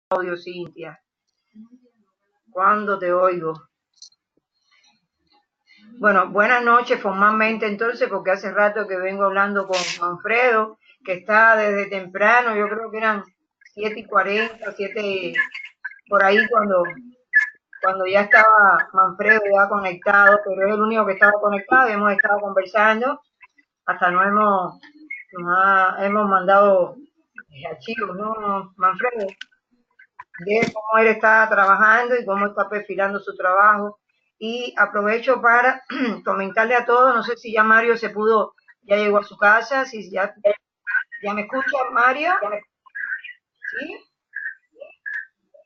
audio, Cintia. ¿Cuándo te oigo? Bueno, buenas noches formalmente entonces, porque hace rato que vengo hablando con Manfredo, que está desde temprano, yo creo que eran 7:40, 7 por ahí cuando ya estaba Manfredo ya conectado, pero es el único que estaba conectado y hemos estado conversando, hasta hemos mandado archivos, ¿no, Manfredo? De cómo él está trabajando y cómo está perfilando su trabajo. Y aprovecho para comentarle a todos, no sé si ya Mario ya llegó a su casa, si ya me escucha Mario, ¿sí?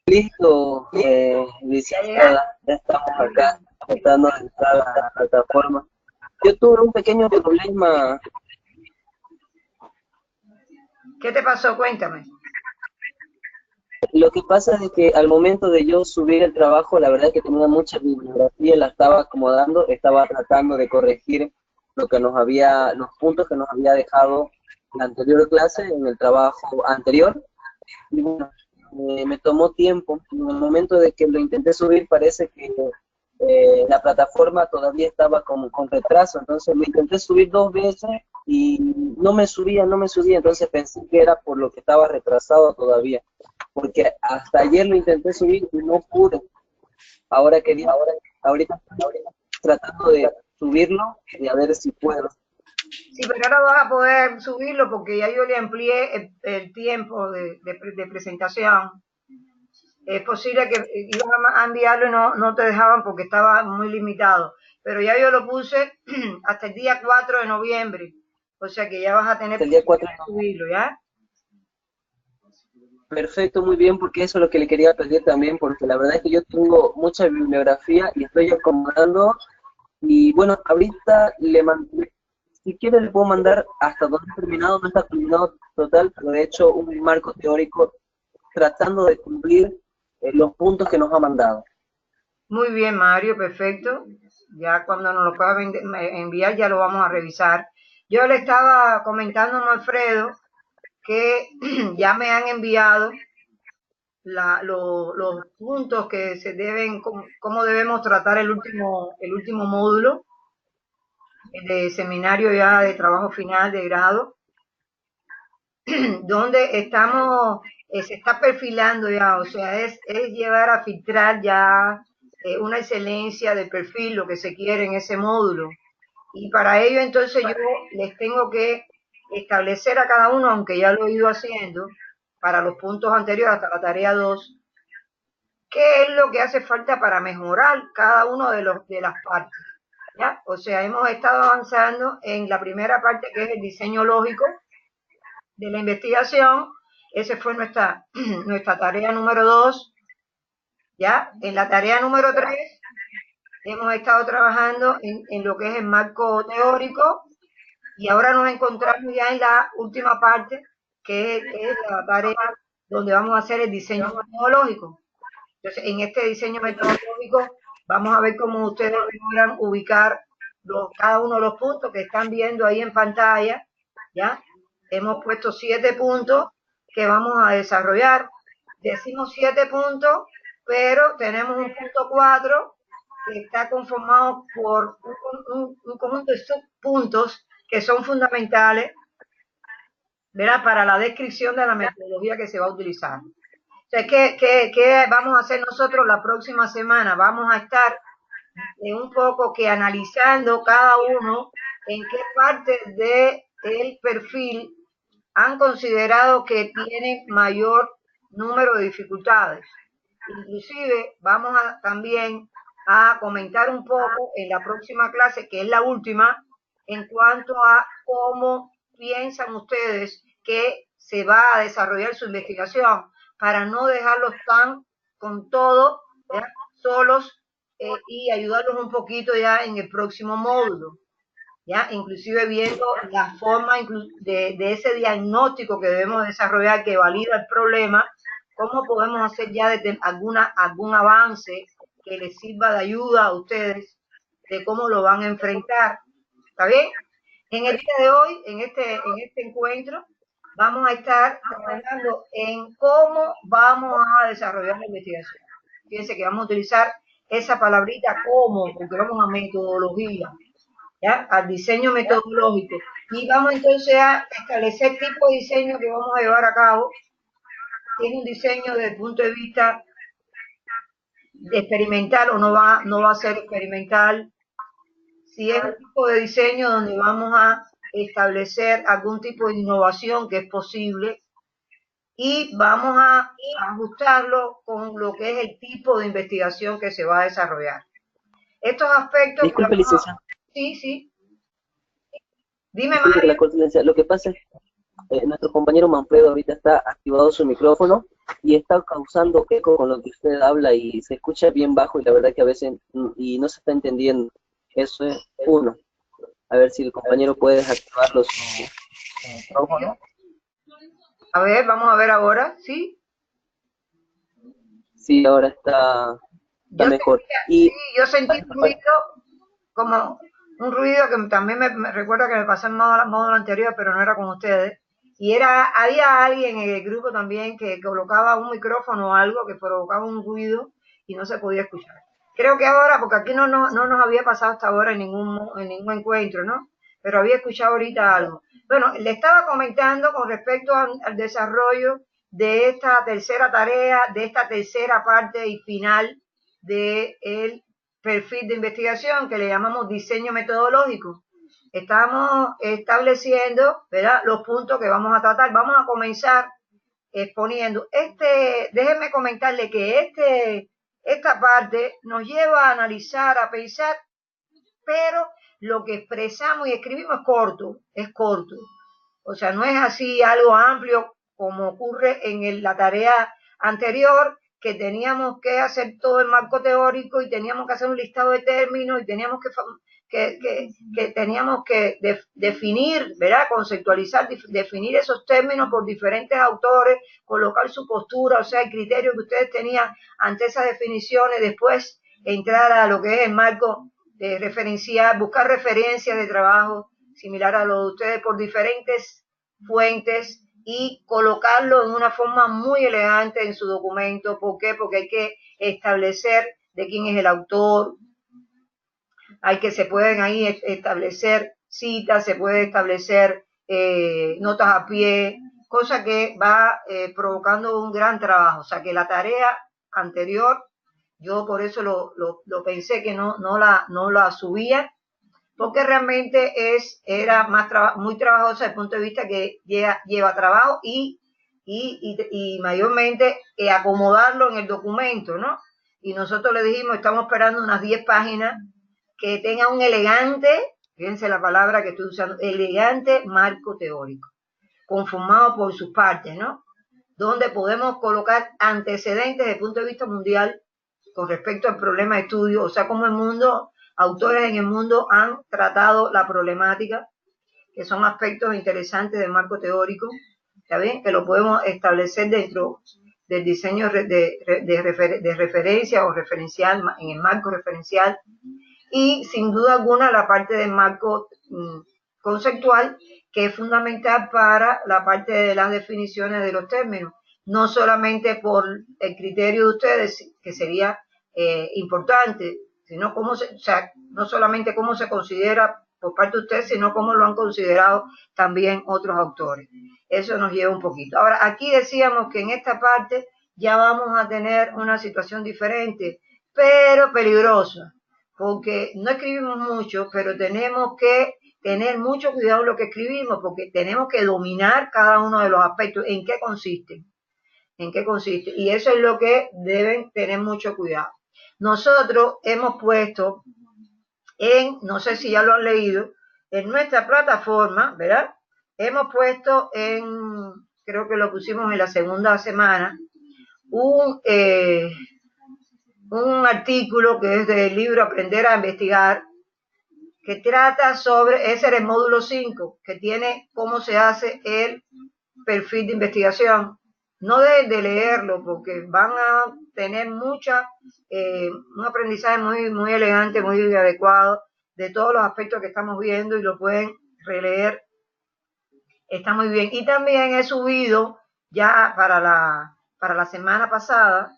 Listo, ¿Ya llega? ya estamos acá tratando de entrar a la plataforma. Yo tuve un pequeño problema. ¿Qué te pasó? Cuéntame. Lo que pasa es que al momento de yo subir el trabajo, la verdad es que tenía mucha bibliografía, la estaba acomodando, estaba tratando de corregir los puntos que nos había dejado la anterior clase en el trabajo anterior. Y bueno, me tomó tiempo. En el momento de que lo intenté subir, parece que la plataforma todavía estaba con retraso, entonces lo intenté subir 2 veces y no me subía, entonces pensé que era por lo que estaba retrasado todavía, porque hasta ayer lo intenté subir y no pude. Ahorita estoy tratando de subirlo y a ver si puedo. Sí, pero ahora vas a poder subirlo porque ya yo le amplié el tiempo de presentación. Es posible que iban a enviarlo y no te dejaban porque estaba muy limitado. Pero ya yo lo puse hasta el día 4 de noviembre. O sea que ya vas a tener Hasta el día posibilidad 4. de subirlo, ¿ya? Perfecto, muy bien, porque eso es lo que le quería pedir también, porque la verdad es que yo tengo mucha bibliografía y estoy acomodando. Y bueno, ahorita si quiere le puedo mandar hasta donde he terminado, no está terminado total, pero he hecho un marco teórico tratando de cumplir los puntos que nos ha mandado. Muy bien, Mario, perfecto. Ya cuando nos lo pueda enviar ya lo vamos a revisar. Yo le estaba comentando a Alfredo que ya me han enviado los puntos que se deben, cómo debemos tratar el último módulo de seminario ya de trabajo final de grado, donde se está perfilando ya, o sea, es llevar a filtrar ya una excelencia de perfil, lo que se quiere en ese módulo. Y para ello entonces yo les tengo que establecer a cada uno, aunque ya lo he ido haciendo, para los puntos anteriores hasta la tarea 2, qué es lo que hace falta para mejorar cada uno de las partes. ¿Ya? O sea, hemos estado avanzando en la primera parte que es el diseño lógico de la investigación. Esa fue nuestra tarea número 2. ¿Ya? En la tarea número 3 hemos estado trabajando en lo que es el marco teórico y ahora nos encontramos ya en la última parte, que es la tarea donde vamos a hacer el diseño metodológico. Entonces, en este diseño metodológico vamos a ver cómo ustedes logran ubicar cada uno de los puntos que están viendo ahí en pantalla, ¿ya? Hemos puesto 7 puntos que vamos a desarrollar. Decimos 7 puntos, pero tenemos un punto 4 que está conformado por un conjunto de subpuntos que son fundamentales, ¿verdad? Para la descripción de la metodología que se va a utilizar. O sea, ¿qué vamos a hacer nosotros la próxima semana? Vamos a estar un poco que analizando cada uno en qué parte del perfil han considerado que tiene mayor número de dificultades. Inclusive vamos también a comentar un poco en la próxima clase, que es la última, en cuanto a cómo piensan ustedes que se va a desarrollar su investigación para no dejarlos tan con todo, ¿ya? Solos, y ayudarlos un poquito ya en el próximo módulo. ¿Ya? Inclusive viendo la forma de ese diagnóstico que debemos desarrollar que valida el problema, cómo podemos hacer ya algún avance que les sirva de ayuda a ustedes de cómo lo van a enfrentar. ¿Está bien? En el día de hoy, en este encuentro, vamos a estar trabajando en cómo vamos a desarrollar la investigación. Fíjense que vamos a utilizar esa palabrita cómo, porque vamos a metodología, ¿ya? Al diseño metodológico. Y vamos entonces a establecer tipo de diseño que vamos a llevar a cabo. Tiene un diseño desde el punto de vista de experimental o no va a ser experimental. Si es un tipo de diseño donde vamos a establecer algún tipo de innovación que es posible y vamos a ajustarlo con lo que es el tipo de investigación que se va a desarrollar. Estos aspectos que Disculpe, vamos a... licenciado, Sí, sí. Dime, disculpe que Mario. la corte, licenciado. Lo que pasa es que nuestro compañero Manfredo ahorita está activado su micrófono y está causando eco con lo que usted habla y se escucha bien bajo y la verdad que a veces y no se está entendiendo. Eso es uno. A ver si el compañero puede desactivarlo su micrófono. A ver, vamos a ver ahora, ¿sí? Sí, ahora está Yo mejor. sentía, sí, Y yo sentí un ruido como un ruido que también me recuerda que me pasó en módulo anterior, pero no era con ustedes. Y había alguien en el grupo también que colocaba un micrófono o algo que provocaba un ruido y no se podía escuchar. Creo que ahora, porque aquí no nos había pasado hasta ahora en ningún encuentro, ¿no? Pero había escuchado ahorita algo. Bueno, le estaba comentando con respecto al desarrollo de esta tercera tarea, de esta tercera parte y final del perfil de investigación que le llamamos diseño metodológico. Estamos estableciendo, ¿verdad?, los puntos que vamos a tratar. Vamos a comenzar exponiendo. Déjenme comentarle que esta parte nos lleva a analizar, a pensar, pero lo que expresamos y escribimos es corto. O sea, no es así algo amplio como ocurre en la tarea anterior, que teníamos que hacer todo el marco teórico y teníamos que hacer un listado de términos y teníamos que definir, ¿verdad? Conceptualizar, definir esos términos por diferentes autores, colocar su postura, o sea, el criterio que ustedes tenían ante esas definiciones, después entrar a lo que es el marco referencial, buscar referencias de trabajo similar a lo de ustedes por diferentes fuentes y colocarlo en una forma muy elegante en su documento. ¿Por qué? Porque hay que establecer de quién es el autor, se pueden ahí establecer citas, se puede establecer notas a pie, cosa que va provocando un gran trabajo. O sea que la tarea anterior, yo por eso lo pensé que no la subía, porque realmente era muy trabajosa desde el punto de vista que lleva trabajo y mayormente acomodarlo en el documento, ¿no? Y nosotros le dijimos, estamos esperando unas 10 páginas que tengan un elegante, fíjense la palabra que estoy usando, elegante marco teórico, conformado por sus partes, ¿no? Donde podemos colocar antecedentes desde el punto de vista mundial con respecto al problema de estudio, o sea, cómo el mundo, autores en el mundo han tratado la problemática, que son aspectos interesantes del marco teórico, ¿está bien? Que lo podemos establecer dentro del diseño de referencia o referencial, en el marco referencial, y sin duda alguna la parte del marco conceptual, que es fundamental para la parte de las definiciones de los términos, no solamente por el criterio de ustedes, que sería importante, sino o sea, no solamente cómo se considera por parte de ustedes, sino cómo lo han considerado también otros autores. Eso nos lleva un poquito. Ahora, aquí decíamos que en esta parte ya vamos a tener una situación diferente, pero peligrosa, porque no escribimos mucho, pero tenemos que tener mucho cuidado en lo que escribimos, porque tenemos que dominar cada uno de los aspectos, en qué consiste, y eso es lo que deben tener mucho cuidado. Nosotros hemos puesto no sé si ya lo han leído, en nuestra plataforma, ¿verdad? Hemos puesto creo que lo pusimos en la segunda semana, un artículo que es del libro Aprender a Investigar, que trata sobre, ese era el módulo 5, que tiene cómo se hace el perfil de investigación. No deben de leerlo porque van a tener un aprendizaje muy elegante, muy adecuado de todos los aspectos que estamos viendo, y lo pueden releer Está muy bien. Y también he subido ya para la semana pasada,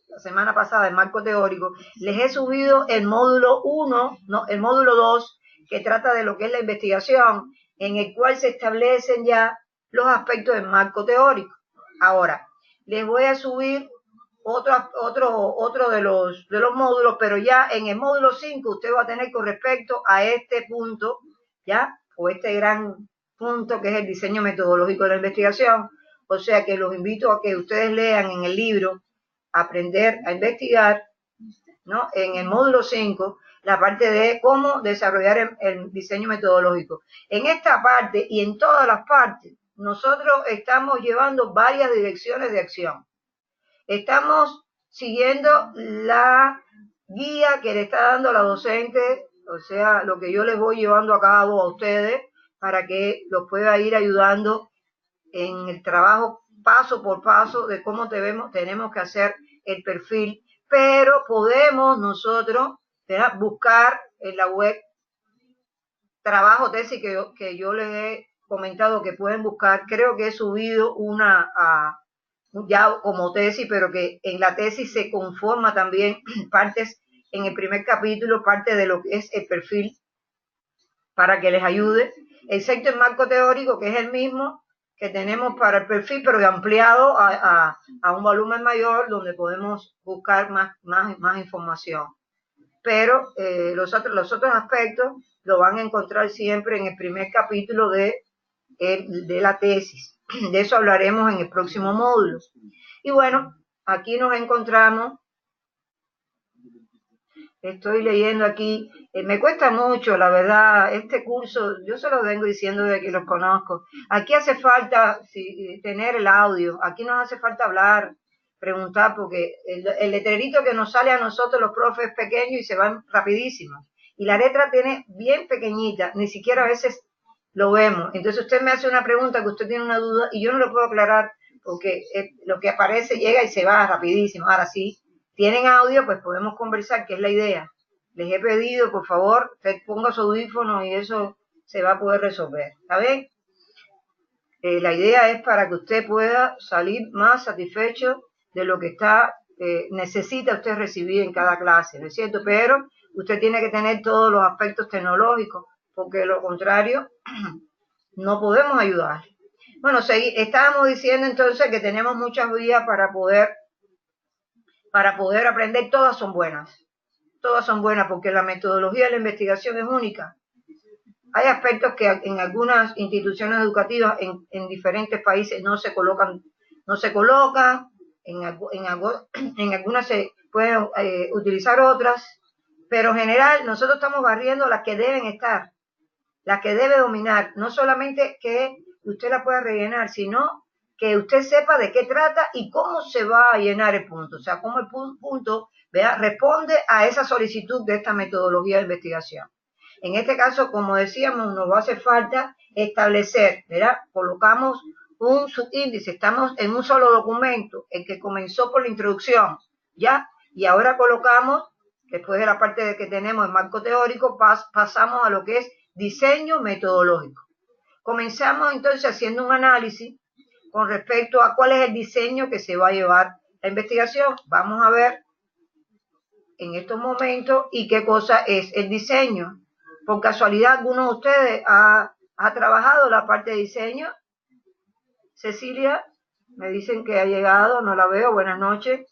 la semana pasada, el marco teórico, les he subido el módulo 1, no, el módulo 2, que trata de lo que es la investigación, en el cual se establecen ya los aspectos del marco teórico. Ahora, les voy a subir otro de los módulos, pero ya en el módulo 5 usted va a tener con respecto a este punto, ¿ya? O este gran punto que es el diseño metodológico de la investigación. O sea que los invito a que ustedes lean en el libro Aprender a investigar, ¿no? En el módulo 5, la parte de cómo desarrollar el diseño metodológico. En esta parte y en todas las partes, nosotros estamos llevando varias direcciones de acción. Estamos siguiendo la guía que le está dando la docente, o sea, lo que yo les voy llevando a cabo a ustedes para que los pueda ir ayudando en el trabajo paso por paso de cómo tenemos que hacer el perfil, pero podemos nosotros, ¿verdad?, buscar en la web trabajo tesis que yo les he comentado que pueden buscar. Creo que he subido una ya como tesis, pero que en la tesis se conforma también partes en el primer capítulo, parte de lo que es el perfil para que les ayude, excepto el marco teórico, que es el mismo que tenemos para el perfil, pero ampliado a un volumen mayor donde podemos buscar más información. Pero los otros aspectos lo van a encontrar siempre en el primer capítulo de la tesis. De eso hablaremos en el próximo módulo. Y bueno, aquí nos encontramos. Estoy leyendo aquí, me cuesta mucho, la verdad, este curso, yo se lo vengo diciendo desde que los conozco. Aquí hace falta tener el audio, aquí nos hace falta hablar, preguntar, porque el letrerito que nos sale a nosotros los profes es pequeño y se van rapidísimo. Y la letra tiene bien pequeñita, ni siquiera a veces lo vemos. Entonces usted me hace una pregunta que usted tiene una duda y yo no lo puedo aclarar porque lo que aparece llega y se va rapidísimo. Ahora sí, tienen audio, pues podemos conversar, que es la idea. Les he pedido, por favor, usted ponga su audífono y eso se va a poder resolver. ¿Está bien? La idea es para que usted pueda salir más satisfecho de lo que necesita usted recibir en cada clase, ¿no es cierto? Pero usted tiene que tener todos los aspectos tecnológicos, porque de lo contrario no podemos ayudar. Bueno, estábamos diciendo entonces que tenemos muchas vías para poder aprender. Todas son buenas porque la metodología de la investigación es única. Hay aspectos que en algunas instituciones educativas en diferentes países no se colocan, en algunas se pueden utilizar otras, pero en general nosotros estamos barriendo las que deben estar, las que debe dominar, no solamente que usted la pueda rellenar, sino que usted sepa de qué trata y cómo se va a llenar el punto, o sea, cómo el punto responde a esa solicitud de esta metodología de investigación. En este caso, como decíamos, nos va a hacer falta establecer, ¿verdad? Colocamos un subíndice, estamos en un solo documento, el que comenzó por la introducción, ¿ya? Y ahora colocamos, después de la parte de que tenemos el marco teórico, pasamos a lo que es diseño metodológico. Comenzamos entonces haciendo un análisis con respecto a cuál es el diseño que se va a llevar la investigación. Vamos a ver en estos momentos y qué cosa es el diseño. Por casualidad, ¿alguno de ustedes ha trabajado la parte de diseño? Cecilia, me dicen que ha llegado, no la veo, buenas noches.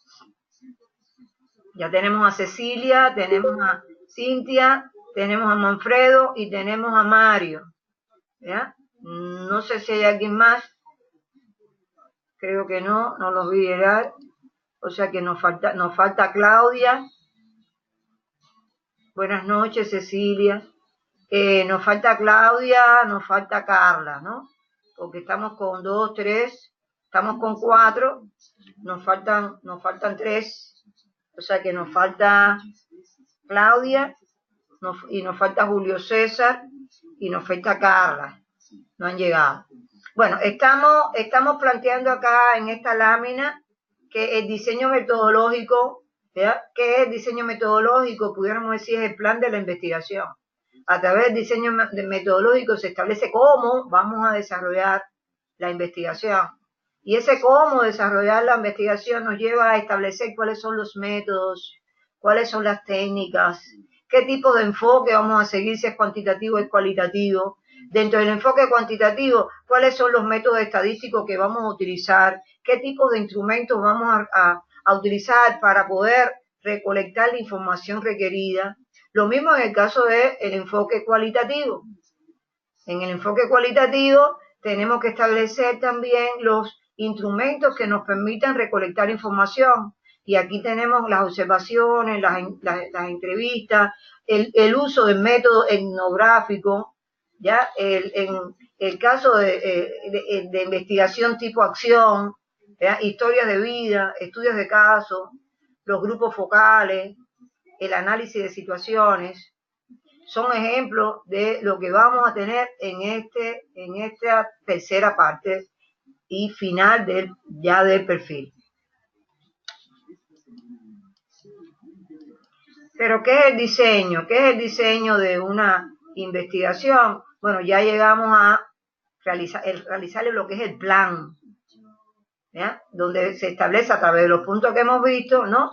Ya tenemos a Cecilia, tenemos a Cintia, tenemos a Manfredo y tenemos a Mario. ¿Ya? No sé si hay alguien más. Creo que no los vi llegar. O sea que nos falta Claudia. Buenas noches, Cecilia. Nos falta Claudia, nos falta Carla, ¿no? Porque estamos con 2, 3, estamos con 4, nos faltan 3, o sea que nos falta Claudia, y nos falta Julio César, y nos falta Carla, no han llegado. Bueno, estamos planteando acá en esta lámina que el diseño metodológico, ¿verdad? ¿Qué es el diseño metodológico? Pudiéramos decir es el plan de la investigación. A través del diseño metodológico se establece cómo vamos a desarrollar la investigación. Y ese cómo desarrollar la investigación nos lleva a establecer cuáles son los métodos, cuáles son las técnicas, qué tipo de enfoque vamos a seguir, si es cuantitativo o es cualitativo. Dentro del enfoque cuantitativo, cuáles son los métodos estadísticos que vamos a utilizar, qué tipo de instrumentos vamos a utilizar para poder recolectar la información requerida. Lo mismo en el caso del enfoque cualitativo. En el enfoque cualitativo tenemos que establecer también los instrumentos que nos permitan recolectar información. Y aquí tenemos las observaciones, las entrevistas, el uso del método etnográfico, ¿ya? En el caso de investigación tipo acción, ¿ya? Historias de vida, estudios de casos, los grupos focales, el análisis de situaciones, son ejemplos de lo que vamos a tener en esta tercera parte y final del perfil. Pero ¿qué es el diseño? ¿Qué es el diseño de una investigación? Bueno, ya llegamos a realizarle lo que es el plan, ¿ya? Donde se establece a través de los puntos que hemos visto, ¿no?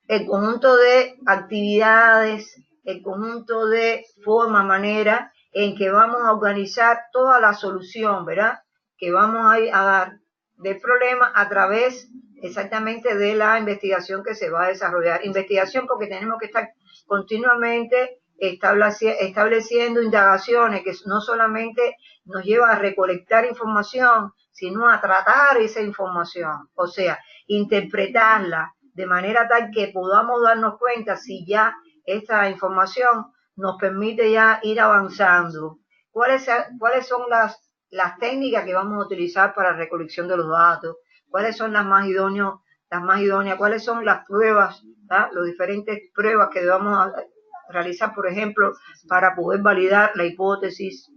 El conjunto de actividades, el conjunto de forma, manera en que vamos a organizar toda la solución, ¿verdad? Que vamos a dar del problema a través exactamente de la investigación que se va a desarrollar. Investigación porque tenemos que estar continuamente estableciendo indagaciones que no solamente nos llevan a recolectar información, sino a tratar esa información, o sea, interpretarla de manera tal que podamos darnos cuenta si ya esta información nos permite ya ir avanzando. ¿Cuáles son las técnicas que vamos a utilizar para la recolección de los datos? ¿Cuáles son las más idóneas? ¿Cuáles son las pruebas, las diferentes pruebas que debamos realizar, por ejemplo, para poder validar la hipótesis?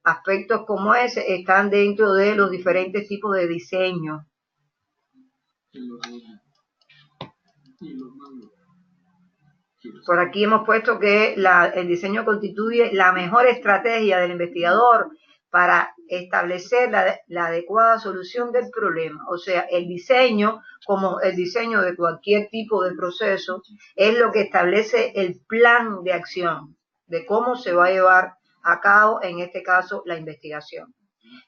Aspectos como ese están dentro de los diferentes tipos de diseño. Por aquí hemos puesto que el diseño constituye la mejor estrategia del investigador para establecer la adecuada solución del problema. O sea, el diseño, como el diseño de cualquier tipo de proceso, es lo que establece el plan de acción de cómo se va a llevar a cabo, en este caso, la investigación.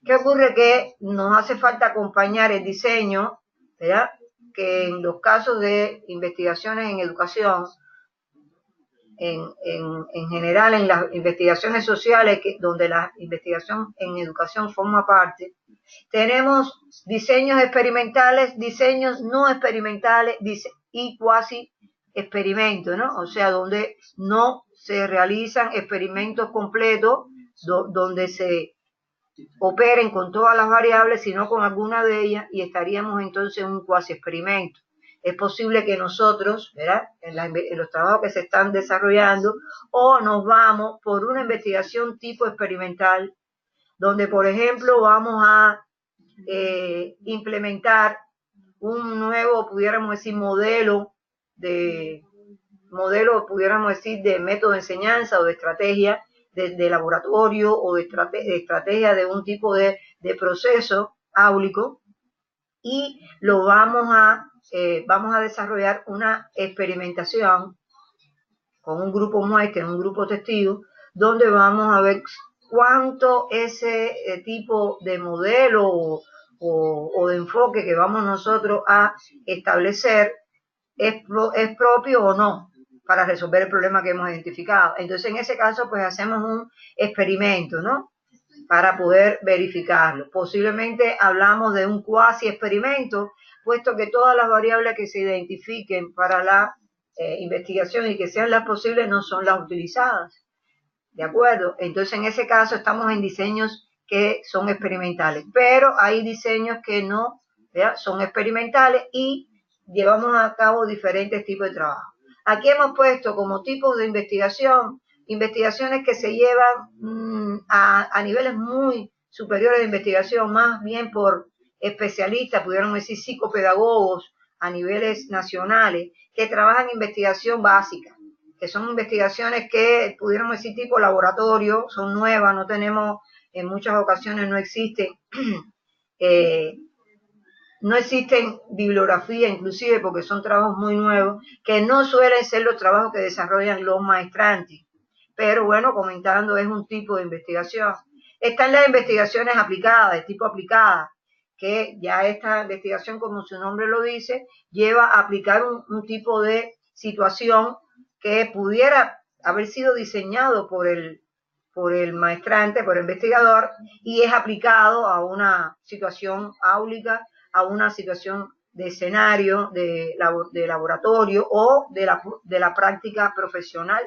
¿Qué ocurre? Que nos hace falta acompañar el diseño, ¿verdad? Que en los casos de investigaciones en educación, en general en las investigaciones sociales, donde la investigación en educación forma parte, tenemos diseños experimentales, diseños no experimentales y cuasi experimentos, ¿no? O sea, donde no se realizan experimentos completos, donde se operen con todas las variables, sino con alguna de ellas, y estaríamos entonces en un cuasi experimento. Es posible que nosotros, ¿verdad?, en los trabajos que se están desarrollando, o nos vamos por una investigación tipo experimental, donde, por ejemplo, vamos a implementar un nuevo, pudiéramos decir, pudiéramos decir, de método de enseñanza o de estrategia de laboratorio o de estrategia de un tipo de proceso áulico, y lo vamos a desarrollar una experimentación con un grupo muestra, un grupo testigo, donde vamos a ver cuánto ese tipo de modelo o de enfoque que vamos nosotros a establecer es propio o no para resolver el problema que hemos identificado. Entonces, en ese caso, pues hacemos un experimento, ¿no?, para poder verificarlo. Posiblemente hablamos de un cuasi experimento, puesto que todas las variables que se identifiquen para la investigación y que sean las posibles no son las utilizadas. ¿De acuerdo? Entonces, en ese caso estamos en diseños que son experimentales, pero hay diseños que no, ¿verdad?, son experimentales y llevamos a cabo diferentes tipos de trabajo. Aquí hemos puesto como tipos de investigación, investigaciones que se llevan a niveles muy superiores de investigación, más bien por especialistas, pudiéramos decir psicopedagogos a niveles nacionales, que trabajan investigación básica. que son investigaciones que pudiéramos decir tipo laboratorio, son nuevas, no tenemos, en muchas ocasiones no existen, no existen bibliografía inclusive porque son trabajos muy nuevos, que no suelen ser los trabajos que desarrollan los maestrantes. Pero bueno, comentando, es un tipo de investigación. Están las investigaciones aplicadas, de tipo aplicada, que ya esta investigación, como su nombre lo dice, lleva a aplicar un tipo de situación que pudiera haber sido diseñado por el maestrante, por el investigador, y es aplicado a una situación áulica, a una situación de escenario, de laboratorio o de la práctica profesional.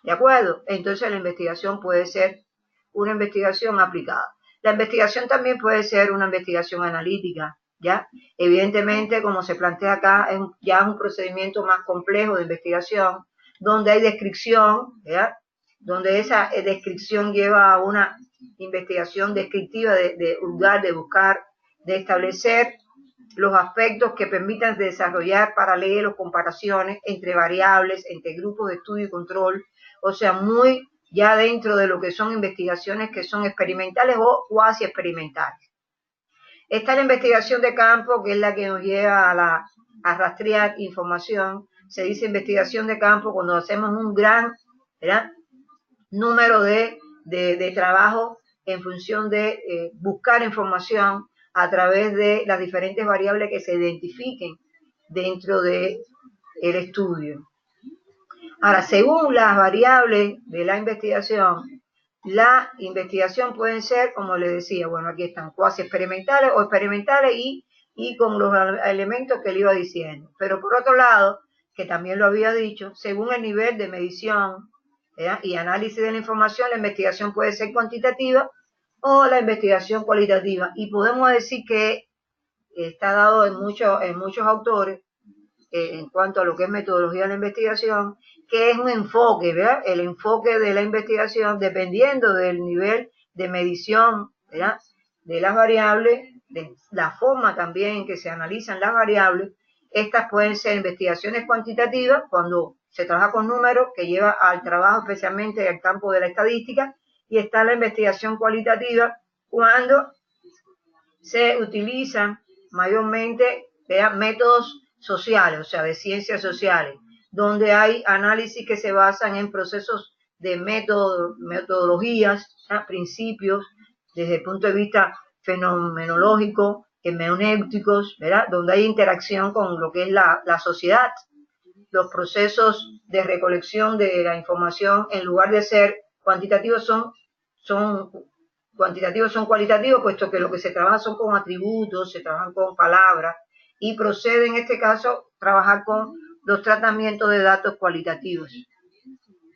¿De acuerdo? Entonces la investigación puede ser una investigación aplicada. La investigación también puede ser una investigación analítica, ¿ya? Evidentemente, como se plantea acá, ya es un procedimiento más complejo de investigación, donde hay descripción, ¿ya? Donde esa descripción lleva a una investigación descriptiva de buscar, de establecer los aspectos que permitan desarrollar paralelos, comparaciones entre variables, entre grupos de estudio y control, o sea, muy ya dentro de lo que son investigaciones que son experimentales o cuasi experimentales. Está la investigación de campo, que es la que nos lleva a rastrear información. Se dice investigación de campo cuando hacemos un gran, ¿verdad?, número de trabajo en función de buscar información a través de las diferentes variables que se identifiquen dentro del estudio. Ahora, según las variables de la investigación pueden ser, como les decía, bueno, aquí están cuasi experimentales o experimentales y con los elementos que le iba diciendo. Pero por otro lado, que también lo había dicho, según el nivel de medición, ¿verdad?, y análisis de la información, la investigación puede ser cuantitativa o la investigación cualitativa. Y podemos decir que está dado en muchos autores, en cuanto a lo que es metodología de la investigación, que es un enfoque, ¿verdad? El enfoque de la investigación, dependiendo del nivel de medición, ¿verdad?, de las variables, de la forma también en que se analizan las variables. Estas pueden ser investigaciones cuantitativas, cuando se trabaja con números, que lleva al trabajo especialmente al campo de la estadística, y está la investigación cualitativa, cuando se utilizan mayormente, ¿verdad?, métodos sociales, o sea, de ciencias sociales, donde hay análisis que se basan en procesos de metodologías, ¿verdad?, principios, desde el punto de vista fenomenológico, hermenéuticos, ¿verdad?, donde hay interacción con lo que es la sociedad. Los procesos de recolección de la información, en lugar de ser cuantitativos, son cualitativos, puesto que lo que se trabaja son con atributos, se trabajan con palabras, y procede en este caso trabajar con los tratamientos de datos cualitativos,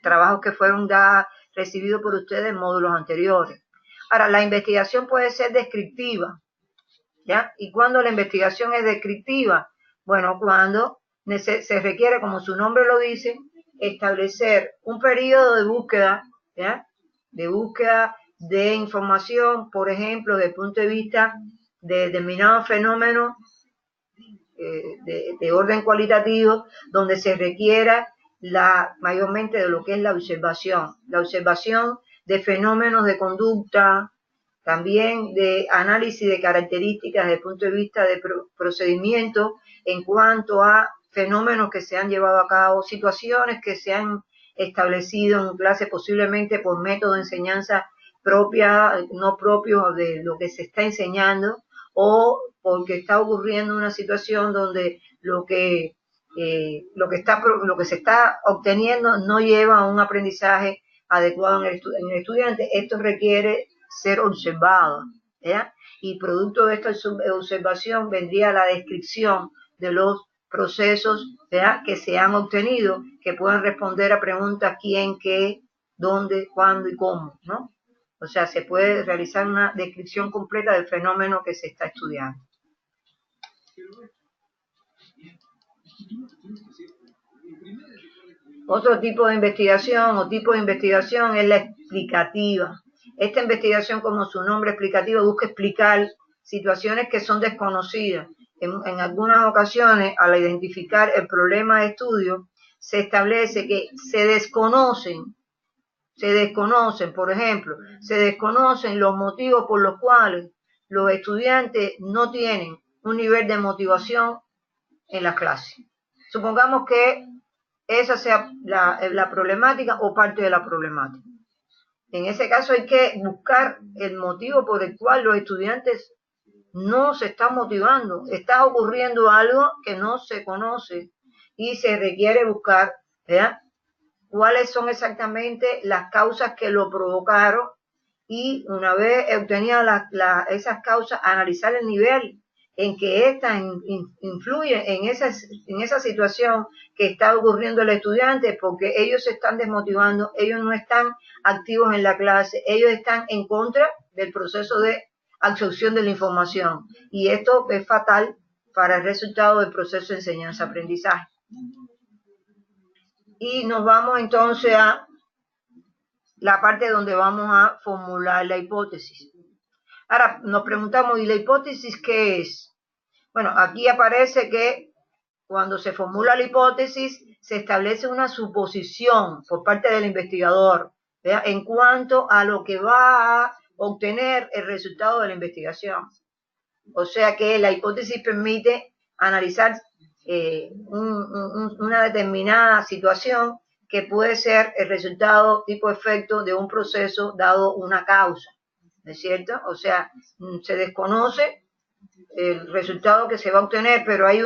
trabajos que fueron recibidos por ustedes en módulos anteriores. Ahora, la investigación puede ser descriptiva, ¿ya? ¿Y cuando la investigación es descriptiva? Bueno, cuando se requiere, como su nombre lo dice, establecer un periodo de búsqueda, ¿ya?, de búsqueda de información, por ejemplo, desde el punto de vista de determinados fenómenos de orden cualitativo, donde se requiera mayormente de lo que es la observación de fenómenos de conducta, también de análisis de características desde el punto de vista de procedimiento en cuanto a fenómenos que se han llevado a cabo, situaciones que se han establecido en clase posiblemente por método de enseñanza propia, no propio de lo que se está enseñando, o porque está ocurriendo una situación donde lo que se está obteniendo no lleva a un aprendizaje adecuado en el estudiante. Esto requiere ser observado, ¿ya? Y producto de esta observación vendría la descripción de los procesos, ¿verdad?, que se han obtenido, que pueden responder a preguntas quién, qué, dónde, cuándo y cómo, ¿no? O sea, se puede realizar una descripción completa del fenómeno que se está estudiando. Otro tipo de investigación es la explicativa. Esta investigación, como su nombre explicativo, busca explicar situaciones que son desconocidas. En algunas ocasiones, al identificar el problema de estudio, se establece que se desconocen, por ejemplo, se desconocen los motivos por los cuales los estudiantes no tienen un nivel de motivación en las clases. Supongamos que esa sea la problemática o parte de la problemática. En ese caso hay que buscar el motivo por el cual los estudiantes no se están motivando. Está ocurriendo algo que no se conoce y se requiere buscar, ¿verdad?, cuáles son exactamente las causas que lo provocaron y una vez obtenida esas causas, analizar el nivel en que éstas influyen en esa situación que está ocurriendo el estudiante, porque ellos se están desmotivando, ellos no están activos en la clase, ellos están en contra del proceso de absorción de la información y esto es fatal para el resultado del proceso de enseñanza-aprendizaje. Y nos vamos entonces a la parte donde vamos a formular la hipótesis. Ahora nos preguntamos, ¿y la hipótesis qué es? Bueno, aquí aparece que cuando se formula la hipótesis se establece una suposición por parte del investigador, ¿verdad?, en cuanto a lo que va a obtener el resultado de la investigación. O sea que la hipótesis permite analizar una determinada situación que puede ser el resultado tipo efecto de un proceso dado una causa, ¿no es cierto? O sea, se desconoce el resultado que se va a obtener, pero hay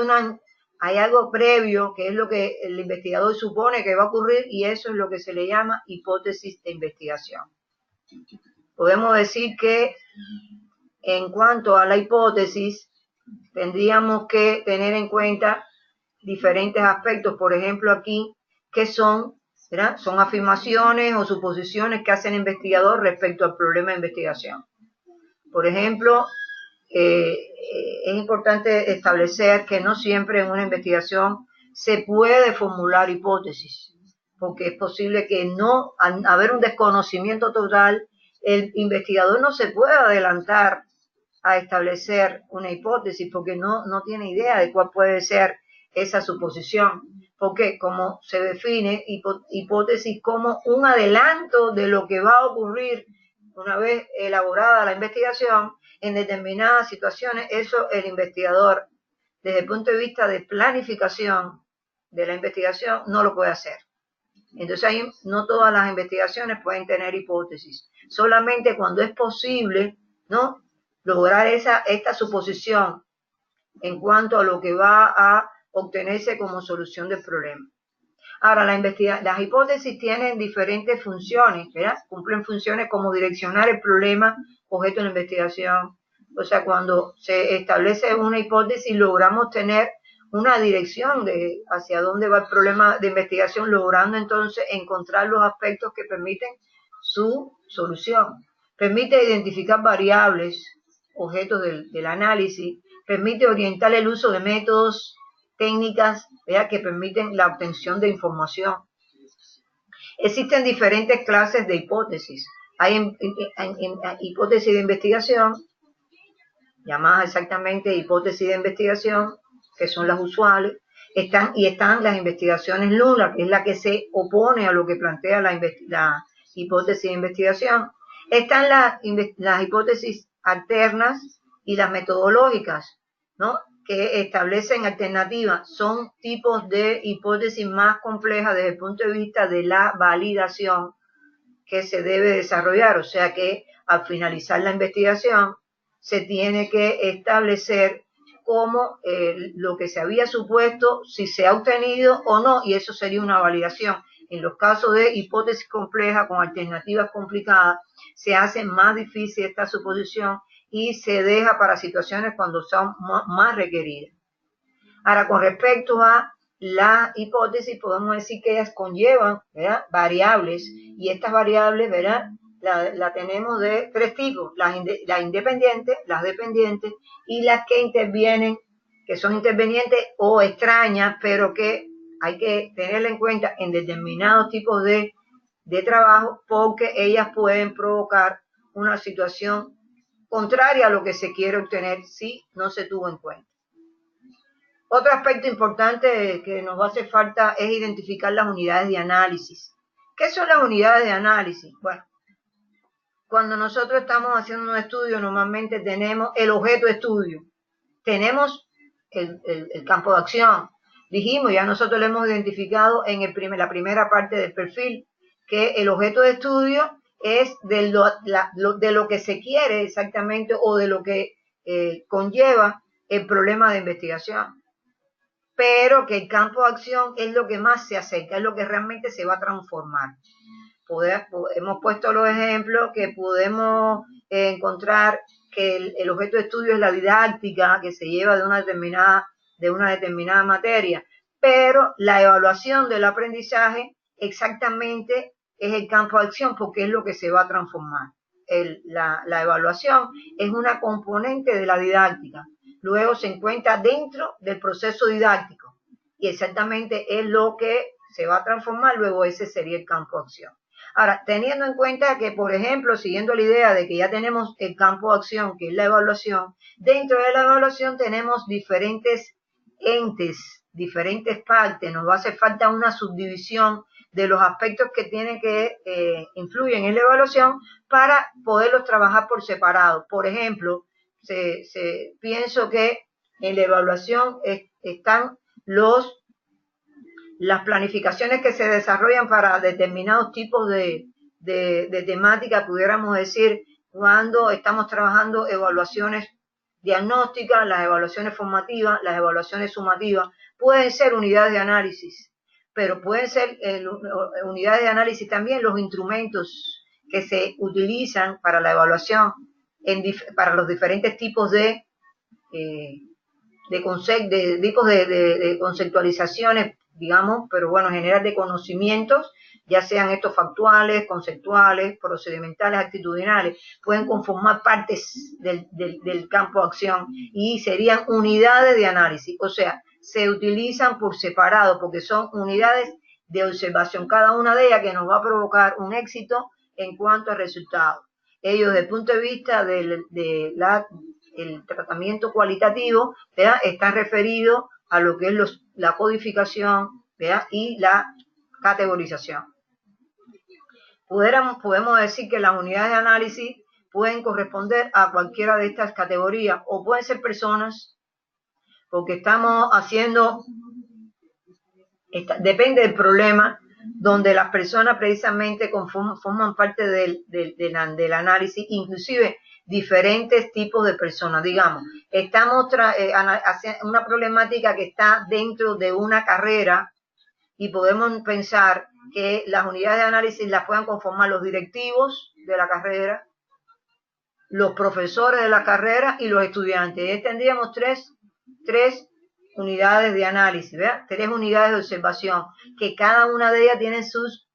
algo previo que es lo que el investigador supone que va a ocurrir y eso es lo que se le llama hipótesis de investigación. Podemos decir que en cuanto a la hipótesis tendríamos que tener en cuenta diferentes aspectos, por ejemplo aquí, que son, ¿verdad?, son afirmaciones o suposiciones que hace el investigador respecto al problema de investigación. Por ejemplo, es importante establecer que no siempre en una investigación se puede formular hipótesis, porque es posible que no, al haber un desconocimiento total, el investigador no se pueda adelantar a establecer una hipótesis porque no tiene idea de cuál puede ser esa suposición, porque como se define hipótesis como un adelanto de lo que va a ocurrir una vez elaborada la investigación en determinadas situaciones, eso el investigador desde el punto de vista de planificación de la investigación no lo puede hacer. Entonces ahí no todas las investigaciones pueden tener hipótesis, solamente cuando es posible, ¿no?, lograr esta suposición en cuanto a lo que va a obtenerse como solución del problema. Ahora, las hipótesis tienen diferentes funciones, ¿verdad? Cumplen funciones como direccionar el problema objeto de la investigación. O sea, cuando se establece una hipótesis, logramos tener una dirección de hacia dónde va el problema de investigación, logrando entonces encontrar los aspectos que permiten su solución. Permite identificar variables, objetos del análisis, permite orientar el uso de métodos, técnicas, ¿verdad?, que permiten la obtención de información. Existen diferentes clases de hipótesis. Hay hipótesis de investigación, llamadas exactamente hipótesis de investigación, que son las usuales. Están las investigaciones nulas, que es la que se opone a lo que plantea la hipótesis de investigación. Están las hipótesis alternas y las metodológicas, ¿no?, que establecen alternativas. Son tipos de hipótesis más complejas desde el punto de vista de la validación que se debe desarrollar. O sea que al finalizar la investigación se tiene que establecer cómo lo que se había supuesto, si se ha obtenido o no, y eso sería una validación. En los casos de hipótesis complejas con alternativas complicadas, se hace más difícil esta suposición y se deja para situaciones cuando son más requeridas. Ahora, con respecto a la hipótesis, podemos decir que ellas conllevan, ¿verdad?, variables, y estas variables, ¿verdad?, la tenemos de tres tipos: las independientes, las dependientes y las que intervienen, que son intervenientes o extrañas, pero que hay que tenerla en cuenta en determinados tipos de trabajo, porque ellas pueden provocar una situación contraria a lo que se quiere obtener si no se tuvo en cuenta. Otro aspecto importante que nos va a hacer falta es identificar las unidades de análisis. ¿Qué son las unidades de análisis? Bueno, cuando nosotros estamos haciendo un estudio, normalmente tenemos el objeto de estudio, tenemos el campo de acción. Dijimos, ya nosotros lo hemos identificado en la primera parte del perfil, que el objeto de estudio es de lo que se quiere exactamente o de lo que conlleva el problema de investigación. Pero que el campo de acción es lo que más se acerca, es lo que realmente se va a transformar. Hemos puesto los ejemplos que podemos encontrar que el objeto de estudio es la didáctica que se lleva de una determinada materia, pero la evaluación del aprendizaje exactamente es el campo de acción porque es lo que se va a transformar. La evaluación es una componente de la didáctica, luego se encuentra dentro del proceso didáctico y exactamente es lo que se va a transformar, luego ese sería el campo de acción. Ahora, teniendo en cuenta que, por ejemplo, siguiendo la idea de que ya tenemos el campo de acción, que es la evaluación, dentro de la evaluación tenemos diferentes entes, diferentes partes, nos va a hacer falta una subdivisión de los aspectos que tienen que influyen en la evaluación para poderlos trabajar por separado. Por ejemplo, pienso que en la evaluación están las planificaciones que se desarrollan para determinados tipos de temática, pudiéramos decir, cuando estamos trabajando evaluaciones diagnósticas, las evaluaciones formativas, las evaluaciones sumativas, pueden ser unidades de análisis, pero pueden ser unidades de análisis también los instrumentos que se utilizan para la evaluación para los diferentes tipos de conceptualizaciones, digamos, pero bueno, en general de conocimientos, ya sean estos factuales, conceptuales, procedimentales, actitudinales, pueden conformar partes del campo de acción y serían unidades de análisis, o sea, se utilizan por separado porque son unidades de observación, cada una de ellas que nos va a provocar un éxito en cuanto a resultados. Ellos, desde el punto de vista el tratamiento cualitativo, ¿verdad?, está referido a lo que es la codificación, ¿verdad?, y la categorización. Podemos decir que las unidades de análisis pueden corresponder a cualquiera de estas categorías o pueden ser personas, porque estamos haciendo, depende del problema, donde las personas precisamente forman parte del análisis, inclusive diferentes tipos de personas. Digamos, estamos haciendo una problemática que está dentro de una carrera y podemos pensar que las unidades de análisis las puedan conformar los directivos de la carrera, los profesores de la carrera y los estudiantes. Y tendríamos tres unidades de análisis, ¿verdad? 3 unidades de observación, que cada una de ellas tiene sus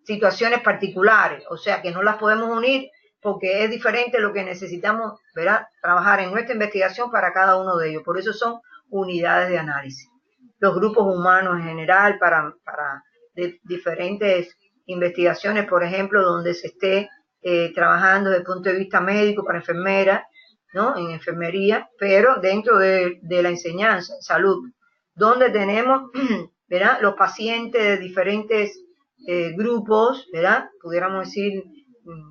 situaciones particulares, o sea que no las podemos unir porque es diferente lo que necesitamos, ¿verdad?, trabajar en nuestra investigación para cada uno de ellos. Por eso son unidades de análisis. Los grupos humanos en general para diferentes investigaciones, por ejemplo, donde se esté trabajando desde el punto de vista médico para enfermeras, ¿no?, en enfermería, pero dentro de la enseñanza, salud, donde tenemos, ¿verdad?, los pacientes de diferentes grupos, ¿verdad?, pudiéramos decir,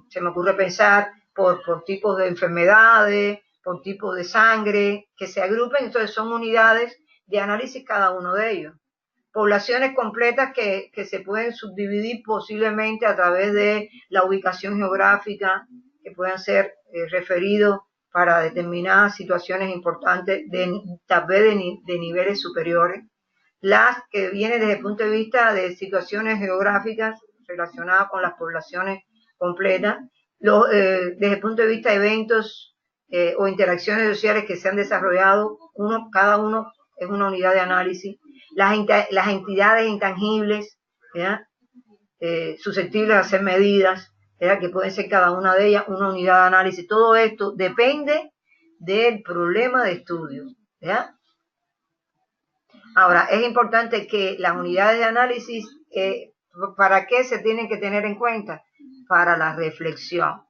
se me ocurre pensar por tipos de enfermedades, por tipos de sangre, que se agrupen, entonces son unidades de análisis cada uno de ellos. Poblaciones completas que se pueden subdividir posiblemente a través de la ubicación geográfica, que puedan ser referidos para determinadas situaciones importantes, tal vez de niveles superiores. Las que vienen desde el punto de vista de situaciones geográficas relacionadas con las poblaciones completas, desde el punto de vista de eventos o interacciones sociales que se han desarrollado, cada uno es una unidad de análisis. Las entidades intangibles, susceptibles a ser medidas, que pueden ser cada una de ellas una unidad de análisis. Todo esto depende del problema de estudio, ¿verdad? Ahora, es importante que las unidades de análisis, ¿para qué se tienen que tener en cuenta? Para la reflexión,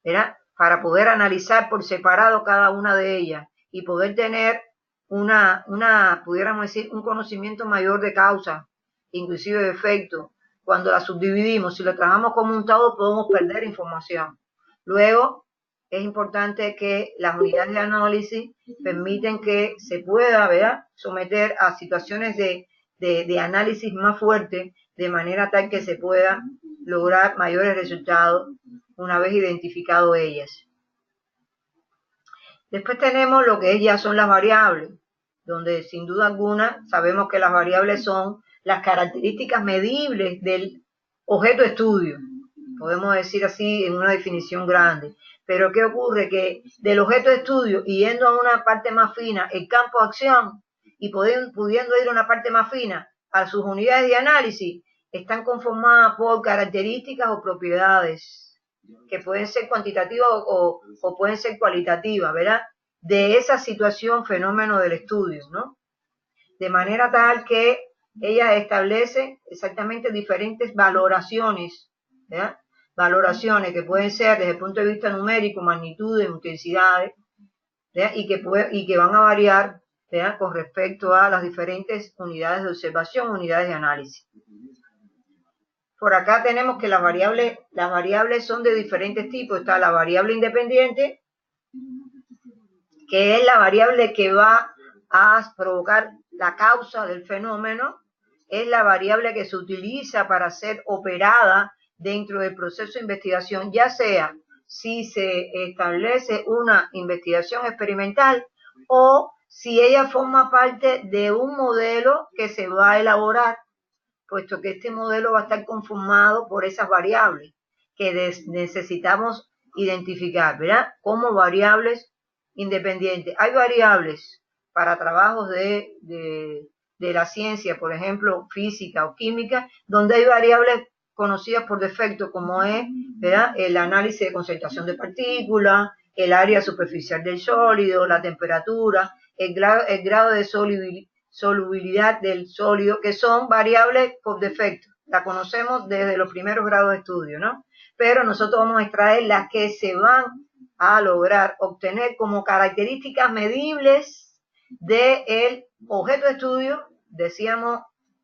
¿verdad?, para poder analizar por separado cada una de ellas y poder tener pudiéramos decir, un conocimiento mayor de causa, inclusive de efecto. Cuando la subdividimos, si lo trabajamos como un todo, podemos perder información. Luego, es importante que las unidades de análisis permiten que se pueda, ¿verdad?, someter a situaciones de análisis más fuertes, de manera tal que se pueda lograr mayores resultados una vez identificado ellas. Después tenemos lo que ya son las variables, donde sin duda alguna sabemos que las variables son las características medibles del objeto de estudio. Podemos decir así en una definición grande. Pero ¿qué ocurre? Que del objeto de estudio, y yendo a una parte más fina, el campo de acción, y pudiendo ir a una parte más fina, a sus unidades de análisis, están conformadas por características o propiedades que pueden ser cuantitativas o pueden ser cualitativas, ¿verdad?, de esa situación, fenómeno del estudio, ¿no? De manera tal que ella establece exactamente diferentes valoraciones, ¿verdad?, valoraciones que pueden ser desde el punto de vista numérico, magnitudes, intensidades, ¿verdad?, y que van a variar, ¿verdad?, con respecto a las diferentes unidades de observación, unidades de análisis. Por acá tenemos que las variables son de diferentes tipos. Está la variable independiente, que es la variable que va a provocar la causa del fenómeno. Es la variable que se utiliza para ser operada dentro del proceso de investigación, ya sea si se establece una investigación experimental o si ella forma parte de un modelo que se va a elaborar, puesto que este modelo va a estar conformado por esas variables que necesitamos identificar, ¿verdad?, como variables independientes. Hay variables para trabajos de la ciencia, por ejemplo, física o química, donde hay variables conocidas por defecto, como es, ¿verdad?, el análisis de concentración de partículas, el área superficial del sólido, la temperatura, el grado de solubilidad del sólido, que son variables por defecto. La conocemos desde los primeros grados de estudio, ¿no? Pero nosotros vamos a extraer las que se van a lograr obtener como características medibles del objeto de estudio, decíamos,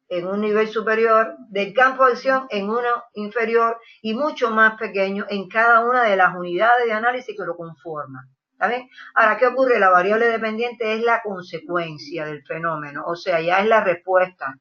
en un nivel superior, del campo de acción en uno inferior y mucho más pequeño en cada una de las unidades de análisis que lo conforman. ¿Está bien? Ahora, ¿qué ocurre? La variable dependiente es la consecuencia del fenómeno, o sea, ya es la respuesta.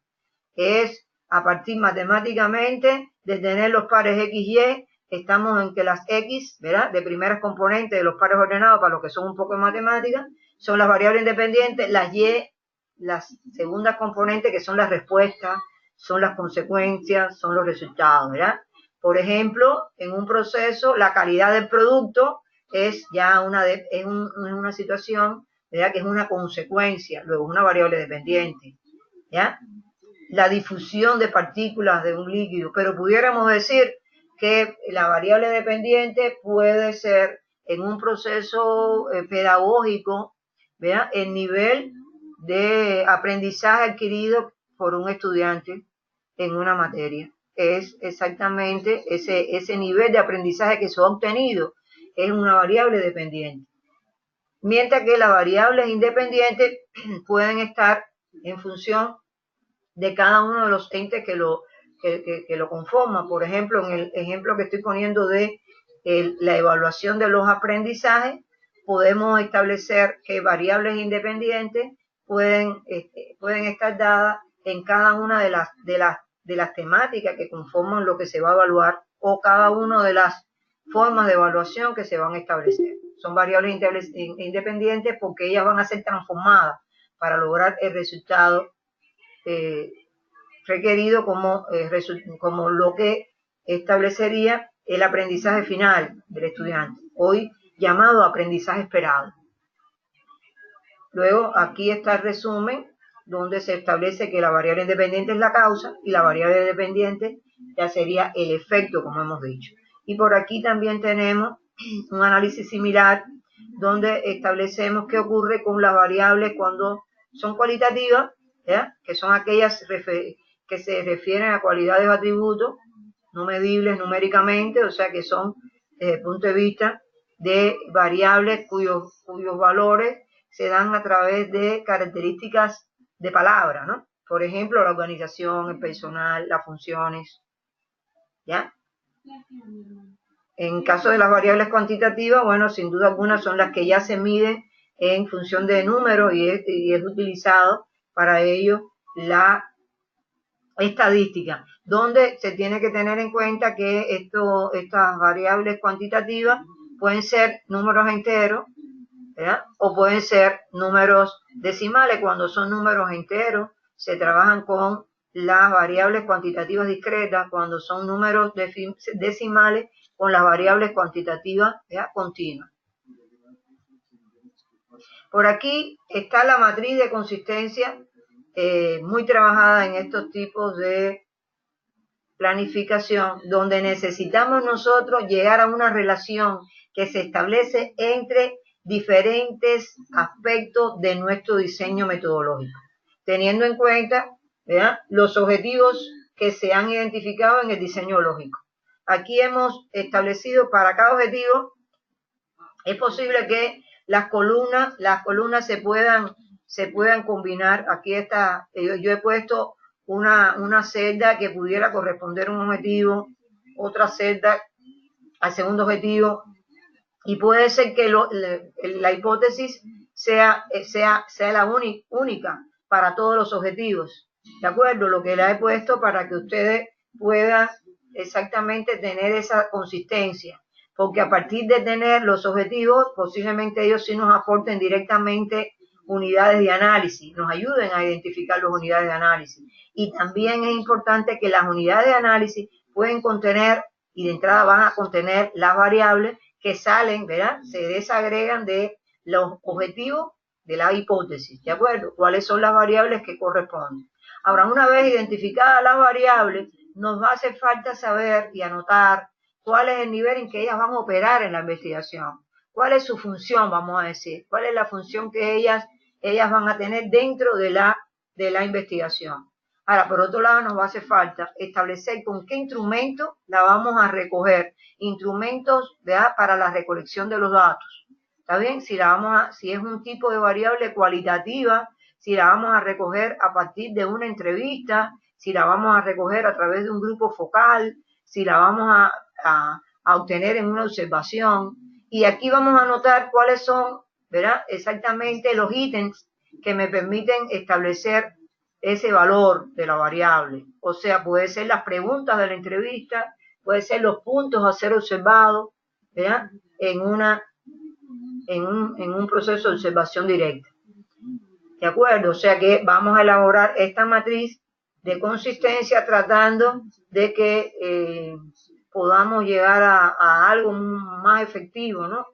Es a partir matemáticamente de tener los pares X, Y, estamos en que las X, ¿verdad?, de primeras componentes de los pares ordenados, para los que son un poco de matemáticas, son las variables independientes, las Y, las segundas componentes, que son las respuestas, son las consecuencias, son los resultados, ¿verdad? Por ejemplo, en un proceso, la calidad del producto es ya una situación, ¿verdad?, que es una consecuencia, luego una variable dependiente, ¿ya? La difusión de partículas de un líquido, pero pudiéramos decir que la variable dependiente puede ser en un proceso pedagógico, ¿verdad?, el nivel de aprendizaje adquirido por un estudiante en una materia. Es exactamente ese nivel de aprendizaje que se ha obtenido, es una variable dependiente. Mientras que las variables independientes pueden estar en función de cada uno de los entes que lo conforman. Por ejemplo, en el ejemplo que estoy poniendo de la evaluación de los aprendizajes, podemos establecer que variables independientes pueden estar dadas en cada una de las temáticas que conforman lo que se va a evaluar, o cada una de las formas de evaluación que se van a establecer. Son variables independientes porque ellas van a ser transformadas para lograr el resultado requerido como lo que establecería el aprendizaje final del estudiante, hoy llamado aprendizaje esperado. Luego aquí está el resumen, donde se establece que la variable independiente es la causa y la variable dependiente ya sería el efecto, como hemos dicho. Y por aquí también tenemos un análisis similar, donde establecemos qué ocurre con las variables cuando son cualitativas, ¿ya?, que son aquellas que se refieren a cualidades o atributos no medibles numéricamente, o sea que son desde el punto de vista de variables cuyos valores se dan a través de características de palabra, ¿no? Por ejemplo, la organización, el personal, las funciones, ¿ya? En caso de las variables cuantitativas, bueno, sin duda alguna son las que ya se miden en función de números y es utilizado para ello la estadística, donde se tiene que tener en cuenta que estas variables cuantitativas pueden ser números enteros, ¿verdad? O pueden ser números decimales. Cuando son números enteros, se trabajan con las variables cuantitativas discretas. Cuando son números decimales, con las variables cuantitativas, ¿verdad?, continuas. Por aquí está la matriz de consistencia, muy trabajada en estos tipos de planificación, donde necesitamos nosotros llegar a una relación que se establece entre diferentes aspectos de nuestro diseño metodológico, teniendo en cuenta, ¿verdad?, los objetivos que se han identificado en el diseño lógico. Aquí hemos establecido para cada objetivo, es posible que las columnas se puedan combinar. Aquí está, yo he puesto una celda que pudiera corresponder a un objetivo, otra celda al segundo objetivo, y puede ser que la hipótesis sea la única para todos los objetivos, ¿de acuerdo? Lo que la he puesto para que ustedes puedan exactamente tener esa consistencia, porque a partir de tener los objetivos, posiblemente ellos sí nos aporten directamente unidades de análisis, nos ayuden a identificar las unidades de análisis. Y también es importante que las unidades de análisis pueden contener, y de entrada van a contener las variables que salen, ¿verdad?, se desagregan de los objetivos de la hipótesis, ¿de acuerdo? ¿Cuáles son las variables que corresponden? Ahora, una vez identificadas las variables, nos va a hacer falta saber y anotar cuál es el nivel en que ellas van a operar en la investigación, cuál es su función, vamos a decir, cuál es la función que ellas van a tener dentro de la investigación. Ahora, por otro lado, nos va a hacer falta establecer con qué instrumento la vamos a recoger, instrumentos, ¿verdad?, para la recolección de los datos. ¿Está bien? Si es un tipo de variable cualitativa, si la vamos a recoger a partir de una entrevista, si la vamos a recoger a través de un grupo focal, si la vamos a obtener en una observación. Y aquí vamos a anotar cuáles son, ¿verdad?, exactamente los ítems que me permiten establecer ese valor de la variable. O sea, puede ser las preguntas de la entrevista, puede ser los puntos a ser observados, ¿verdad?, en un proceso de observación directa. ¿De acuerdo? O sea que vamos a elaborar esta matriz de consistencia tratando de que podamos llegar a algo más efectivo, ¿no?,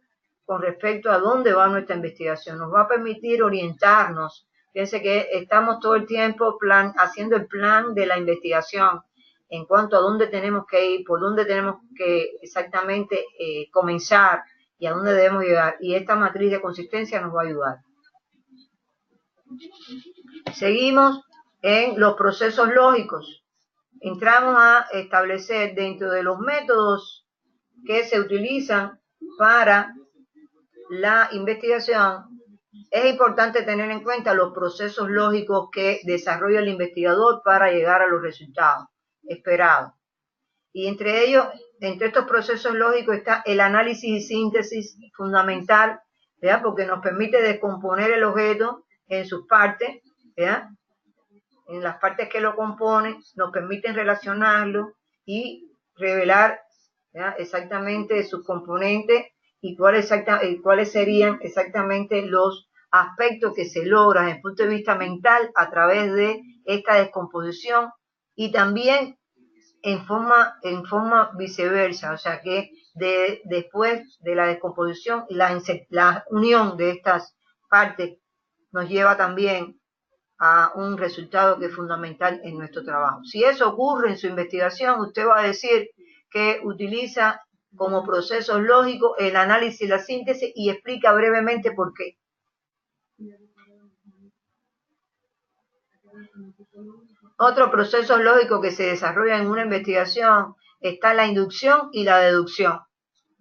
con respecto a dónde va nuestra investigación. Nos va a permitir orientarnos. Fíjense que estamos todo el tiempo haciendo el plan de la investigación en cuanto a dónde tenemos que ir, por dónde tenemos que exactamente comenzar y a dónde debemos llegar. Y esta matriz de consistencia nos va a ayudar. Seguimos en los procesos lógicos. Entramos a establecer dentro de los métodos que se utilizan para la investigación, es importante tener en cuenta los procesos lógicos que desarrolla el investigador para llegar a los resultados esperados. Y entre estos procesos lógicos está el análisis y síntesis fundamental, ¿verdad?, porque nos permite descomponer el objeto en sus partes, ¿verdad?, en las partes que lo componen, nos permiten relacionarlo y revelar, ¿verdad?, exactamente sus componentes y cuáles serían exactamente los aspectos que se logran desde el punto de vista mental a través de esta descomposición, y también en forma viceversa, o sea que después de la descomposición, la unión de estas partes nos lleva también a un resultado que es fundamental en nuestro trabajo. Si eso ocurre en su investigación, usted va a decir que utiliza como procesos lógicos el análisis y la síntesis, y explica brevemente por qué. Otro proceso lógico que se desarrolla en una investigación está la inducción y la deducción.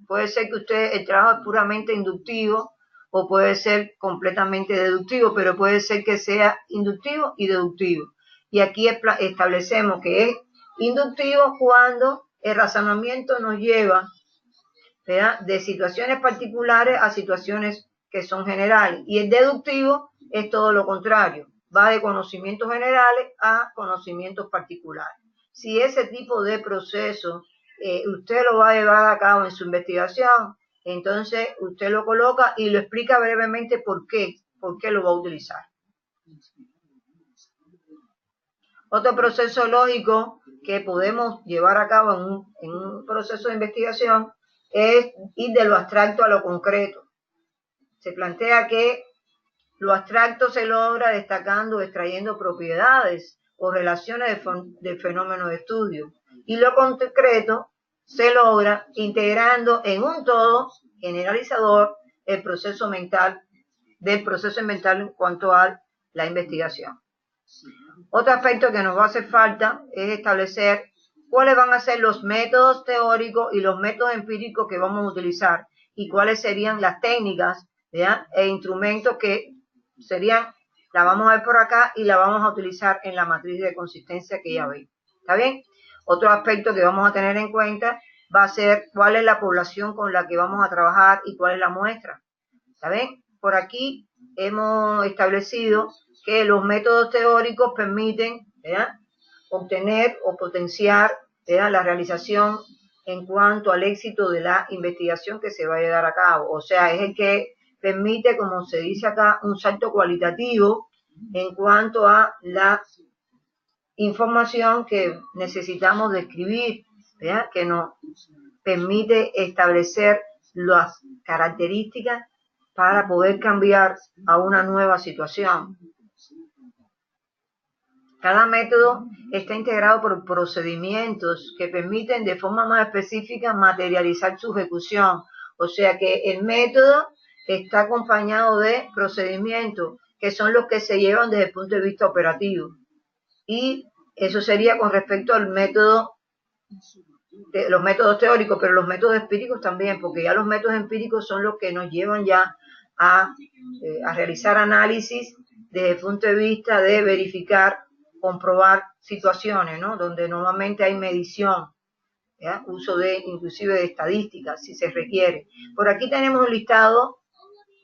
Puede ser que el trabajo es puramente inductivo, o puede ser completamente deductivo, pero puede ser que sea inductivo y deductivo. Y aquí establecemos que es inductivo cuando el razonamiento nos lleva, ¿verdad?, de situaciones particulares a situaciones que son generales. Y el deductivo es todo lo contrario, va de conocimientos generales a conocimientos particulares. Si ese tipo de proceso usted lo va a llevar a cabo en su investigación, entonces usted lo coloca y lo explica brevemente por qué lo va a utilizar. Otro proceso lógico que podemos llevar a cabo en un proceso de investigación es ir de lo abstracto a lo concreto. Se plantea que lo abstracto se logra destacando o extrayendo propiedades o relaciones del fenómeno de estudio, y lo concreto se logra integrando en un todo generalizador el proceso mental en cuanto a la investigación. Otro aspecto que nos va a hacer falta es establecer cuáles van a ser los métodos teóricos y los métodos empíricos que vamos a utilizar y cuáles serían las técnicas, ¿ya?, e instrumentos que serían, la vamos a ver por acá y la vamos a utilizar en la matriz de consistencia que ya veis. ¿Está bien? Otro aspecto que vamos a tener en cuenta va a ser cuál es la población con la que vamos a trabajar y cuál es la muestra. ¿Está bien? Por aquí hemos establecido que los métodos teóricos permiten, ¿verdad?, obtener o potenciar, ¿verdad?, la realización en cuanto al éxito de la investigación que se va a llevar a cabo. O sea, es el que permite, como se dice acá, un salto cualitativo en cuanto a la información que necesitamos describir, ¿verdad?, que nos permite establecer las características para poder cambiar a una nueva situación. Cada método está integrado por procedimientos que permiten de forma más específica materializar su ejecución. O sea que el método está acompañado de procedimientos que son los que se llevan desde el punto de vista operativo. Y eso sería con respecto al método, los métodos teóricos, pero los métodos empíricos también, porque ya los métodos empíricos son los que nos llevan ya a realizar análisis desde el punto de vista de verificar, comprobar situaciones, ¿no?, donde normalmente hay medición, ¿ya?, uso inclusive de estadísticas si se requiere. Por aquí tenemos un listado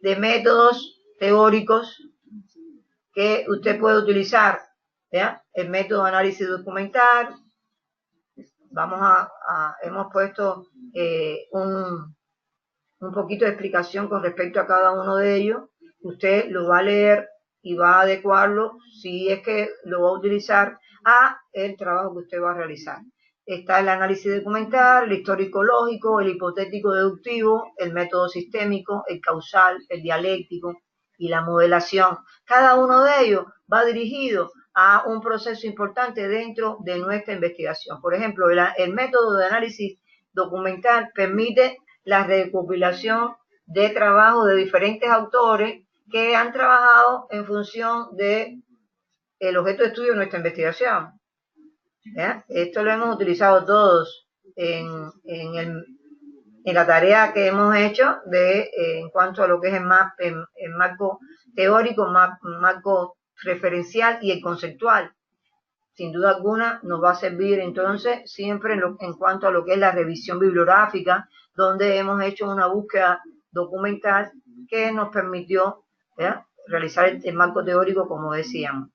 de métodos teóricos que usted puede utilizar, ¿ya? El método de análisis documental. Hemos puesto un poquito de explicación con respecto a cada uno de ellos. Usted lo va a leer y va a adecuarlo, si es que lo va a utilizar, a el trabajo que usted va a realizar. Está el análisis documental, el histórico-lógico, el hipotético-deductivo, el método sistémico, el causal, el dialéctico y la modelación. Cada uno de ellos va dirigido a un proceso importante dentro de nuestra investigación. Por ejemplo, el método de análisis documental permite la recopilación de trabajos de diferentes autores que han trabajado en función de el objeto de estudio de nuestra investigación. ¿Ya? Esto lo hemos utilizado todos en la tarea que hemos hecho en cuanto a lo que es el marco teórico, marco referencial y el conceptual. Sin duda alguna nos va a servir entonces siempre en cuanto a lo que es la revisión bibliográfica, donde hemos hecho una búsqueda documental que nos permitió, ¿ya?, realizar el marco teórico, como decíamos.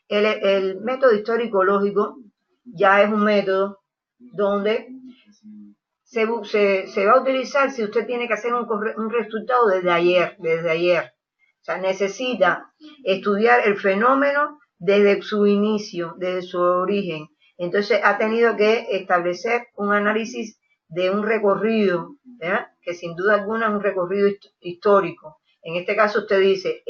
El método histórico-lógico ya es un método donde se va a utilizar si usted tiene que hacer un resultado desde ayer. O sea, necesita estudiar el fenómeno desde su inicio, desde su origen. Entonces ha tenido que establecer un análisis de un recorrido, ¿verdad?, que sin duda alguna es un recorrido histórico. En este caso usted dice,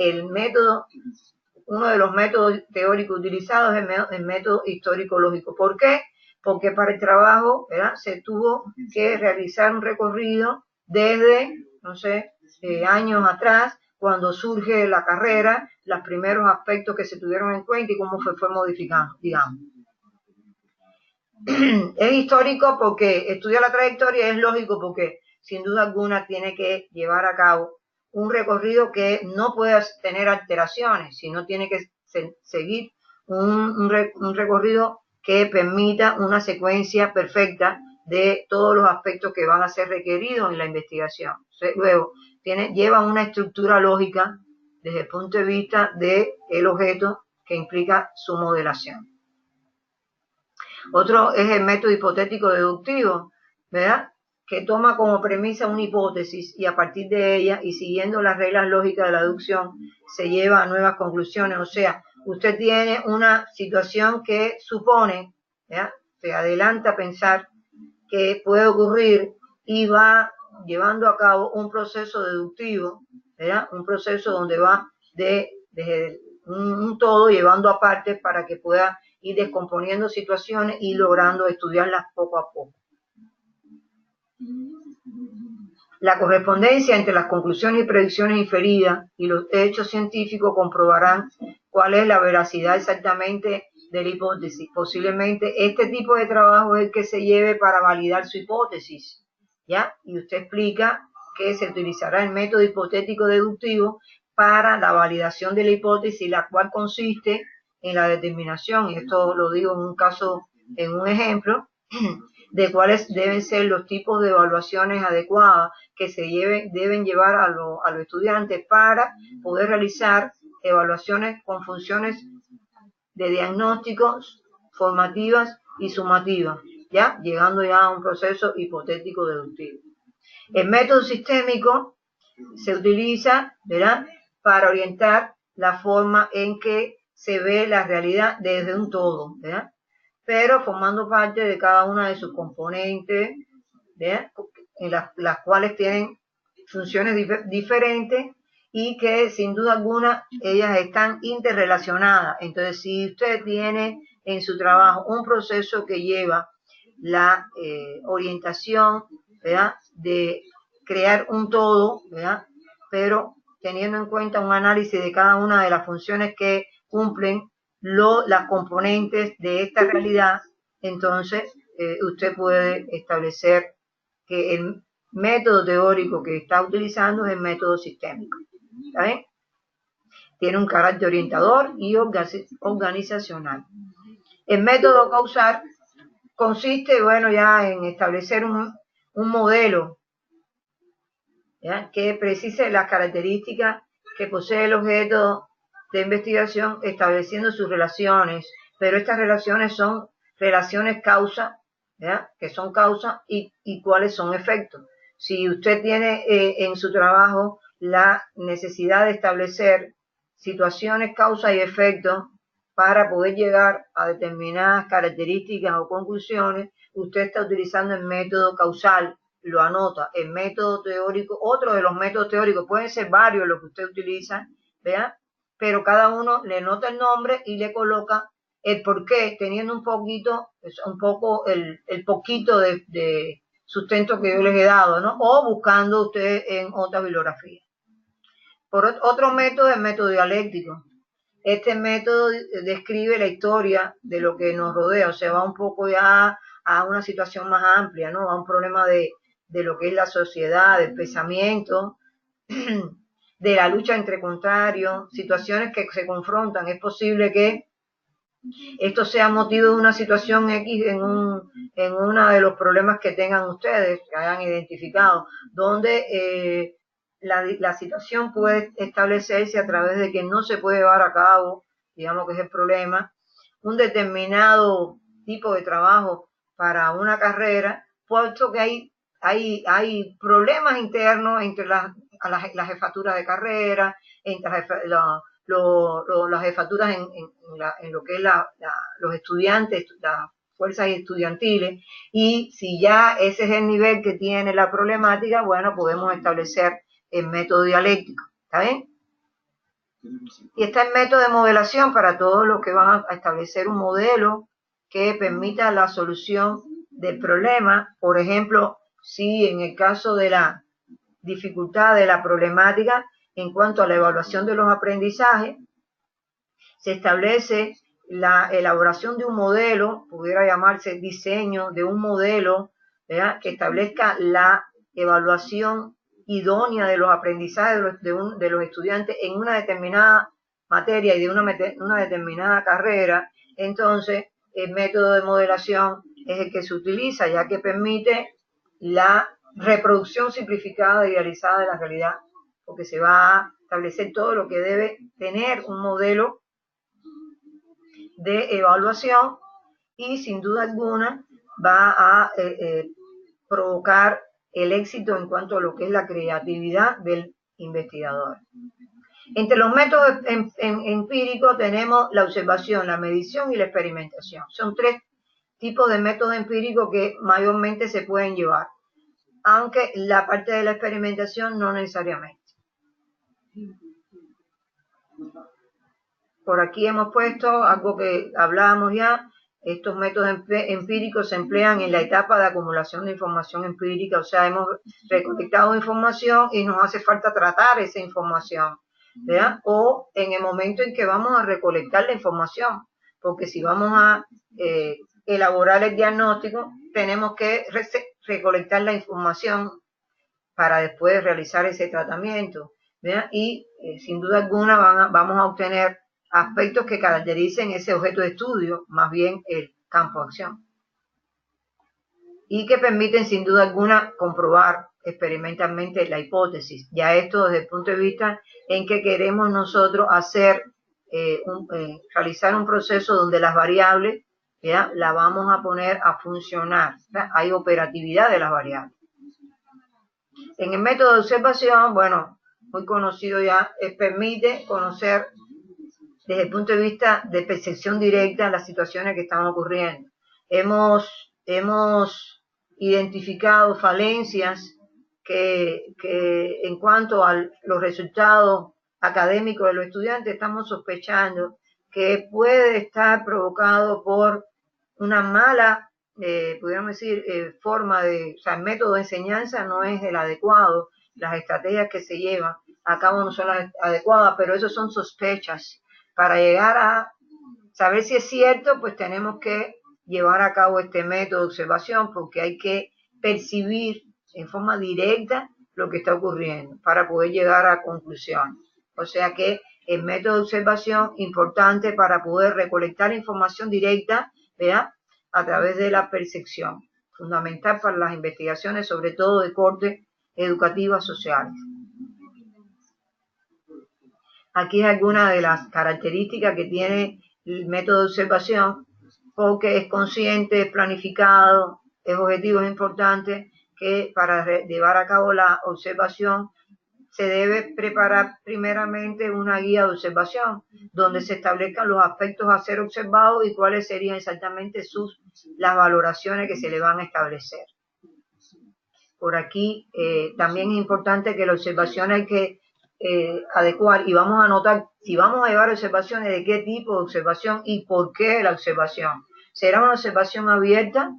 uno de los métodos teóricos utilizados es el método histórico-lógico. ¿Por qué? Porque para el trabajo, ¿verdad?, se tuvo que realizar un recorrido desde, no sé, años atrás, cuando surge la carrera, los primeros aspectos que se tuvieron en cuenta y cómo fue modificando, digamos. Es histórico porque estudia la trayectoria, es lógico porque sin duda alguna tiene que llevar a cabo un recorrido que no puede tener alteraciones, sino tiene que seguir un recorrido que permita una secuencia perfecta de todos los aspectos que van a ser requeridos en la investigación. Luego, lleva una estructura lógica desde el punto de vista del objeto que implica su modelación. Otro es el método hipotético deductivo, ¿verdad?, que toma como premisa una hipótesis y a partir de ella y siguiendo las reglas lógicas de la deducción se lleva a nuevas conclusiones. O sea, usted tiene una situación que supone, ¿verdad?, se adelanta a pensar que puede ocurrir y va llevando a cabo un proceso deductivo, ¿verdad?, un proceso donde va de un todo llevando a partes para que pueda ir descomponiendo situaciones y logrando estudiarlas poco a poco. La correspondencia entre las conclusiones y predicciones inferidas y los hechos científicos comprobarán cuál es la veracidad exactamente de la hipótesis. Posiblemente este tipo de trabajo es el que se lleve para validar su hipótesis, ¿ya? Y usted explica que se utilizará el método hipotético deductivo para la validación de la hipótesis, la cual consiste en la determinación, y esto lo digo en un caso, en un ejemplo, de cuáles deben ser los tipos de evaluaciones adecuadas que deben llevar a los estudiantes para poder realizar evaluaciones con funciones de diagnóstico, formativas y sumativas, ¿ya? Llegando ya a un proceso hipotético deductivo. El método sistémico se utiliza, ¿verdad?, para orientar la forma en que se ve la realidad desde un todo, ¿verdad?, pero formando parte de cada una de sus componentes, ¿verdad?, en las cuales tienen funciones diferentes y que sin duda alguna ellas están interrelacionadas. Entonces, si usted tiene en su trabajo un proceso que lleva la orientación, ¿verdad?, de crear un todo, ¿verdad?, pero teniendo en cuenta un análisis de cada una de las funciones que cumplen las componentes de esta realidad, entonces usted puede establecer que el método teórico que está utilizando es el método sistémico. ¿Está bien? Tiene un carácter orientador y organizacional. El método causal consiste, bueno, ya en establecer un modelo, ¿ya?, que precise las características que posee el objeto de investigación, estableciendo sus relaciones, pero estas relaciones son relaciones causa, ¿ya?, que son causa y cuáles son efectos. Si usted tiene en su trabajo la necesidad de establecer situaciones causa y efecto para poder llegar a determinadas características o conclusiones, usted está utilizando el método causal, lo anota. El método teórico, otro de los métodos teóricos, pueden ser varios los que usted utiliza, ¿vea?, pero cada uno le nota el nombre y le coloca el porqué, teniendo un poco el poquito de sustento que yo les he dado, ¿no?, o buscando usted en otra bibliografía. Por otro método, el método dialéctico. Este método describe la historia de lo que nos rodea, o sea, va un poco ya a una situación más amplia, ¿no?, a un problema de lo que es la sociedad, del pensamiento, de la lucha entre contrarios, situaciones que se confrontan. Es posible que esto sea motivo de una situación X en uno de los problemas que tengan ustedes, que hayan identificado, donde la situación puede establecerse a través de que no se puede llevar a cabo, digamos que es el problema, un determinado tipo de trabajo para una carrera, puesto que hay problemas internos entre las jefaturas de carrera, entre las jefaturas en lo que es los estudiantes, las fuerzas estudiantiles, y si ya ese es el nivel que tiene la problemática, bueno, podemos establecer el método dialéctico. ¿Está bien? Y está el método de modelación para todos los que van a establecer un modelo que permita la solución del problema. Por ejemplo, si en el caso de la dificultad de la problemática en cuanto a la evaluación de los aprendizajes, se establece la elaboración de un modelo, pudiera llamarse diseño de un modelo, ¿verdad?, que establezca la evaluación idónea de los aprendizajes de los estudiantes en una determinada materia y de una determinada carrera, entonces el método de modelación es el que se utiliza, ya que permite la reproducción simplificada e idealizada de la realidad, porque se va a establecer todo lo que debe tener un modelo de evaluación y sin duda alguna va a provocar el éxito en cuanto a lo que es la creatividad del investigador. Entre los métodos empíricos tenemos la observación, la medición y la experimentación. Son tres tipos de métodos empíricos que mayormente se pueden llevar, aunque la parte de la experimentación no necesariamente. Por aquí hemos puesto algo que hablábamos ya. Estos métodos empíricos se emplean en la etapa de acumulación de información empírica, o sea, hemos recolectado información y nos hace falta tratar esa información, ¿verdad? O en el momento en que vamos a recolectar la información, porque si vamos a elaborar el diagnóstico, tenemos que recolectar la información para después realizar ese tratamiento, ¿verdad? Y sin duda alguna vamos a obtener aspectos que caractericen ese objeto de estudio, más bien el campo de acción, y que permiten sin duda alguna comprobar experimentalmente la hipótesis. Ya esto desde el punto de vista en que queremos nosotros hacer, realizar un proceso donde las variables, ¿ya?, la vamos a poner a funcionar, ¿ya? Hay operatividad de las variables. En el método de observación, bueno, muy conocido ya, permite conocer desde el punto de vista de percepción directa las situaciones que están ocurriendo. Hemos identificado falencias que en cuanto a los resultados académicos de los estudiantes estamos sospechando que puede estar provocado por una mala, pudiéramos decir, forma de, o sea, el método de enseñanza no es el adecuado, las estrategias que se llevan a cabo no son las adecuadas, pero eso son sospechas. Para llegar a saber si es cierto, pues tenemos que llevar a cabo este método de observación, porque hay que percibir en forma directa lo que está ocurriendo para poder llegar a conclusiones. O sea que el método de observación importante para poder recolectar información directa, ¿verdad?, a través de la percepción, fundamental para las investigaciones, sobre todo de corte educativas sociales. Aquí es alguna de las características que tiene el método de observación, porque es consciente, es planificado, es objetivo, es importante, que para llevar a cabo la observación se debe preparar primeramente una guía de observación, donde se establezcan los aspectos a ser observados y cuáles serían exactamente las valoraciones que se le van a establecer. Por aquí también es importante que la observación hay que adecuar, y vamos a anotar si vamos a llevar observaciones, de qué tipo de observación y por qué la observación. ¿Será una observación abierta,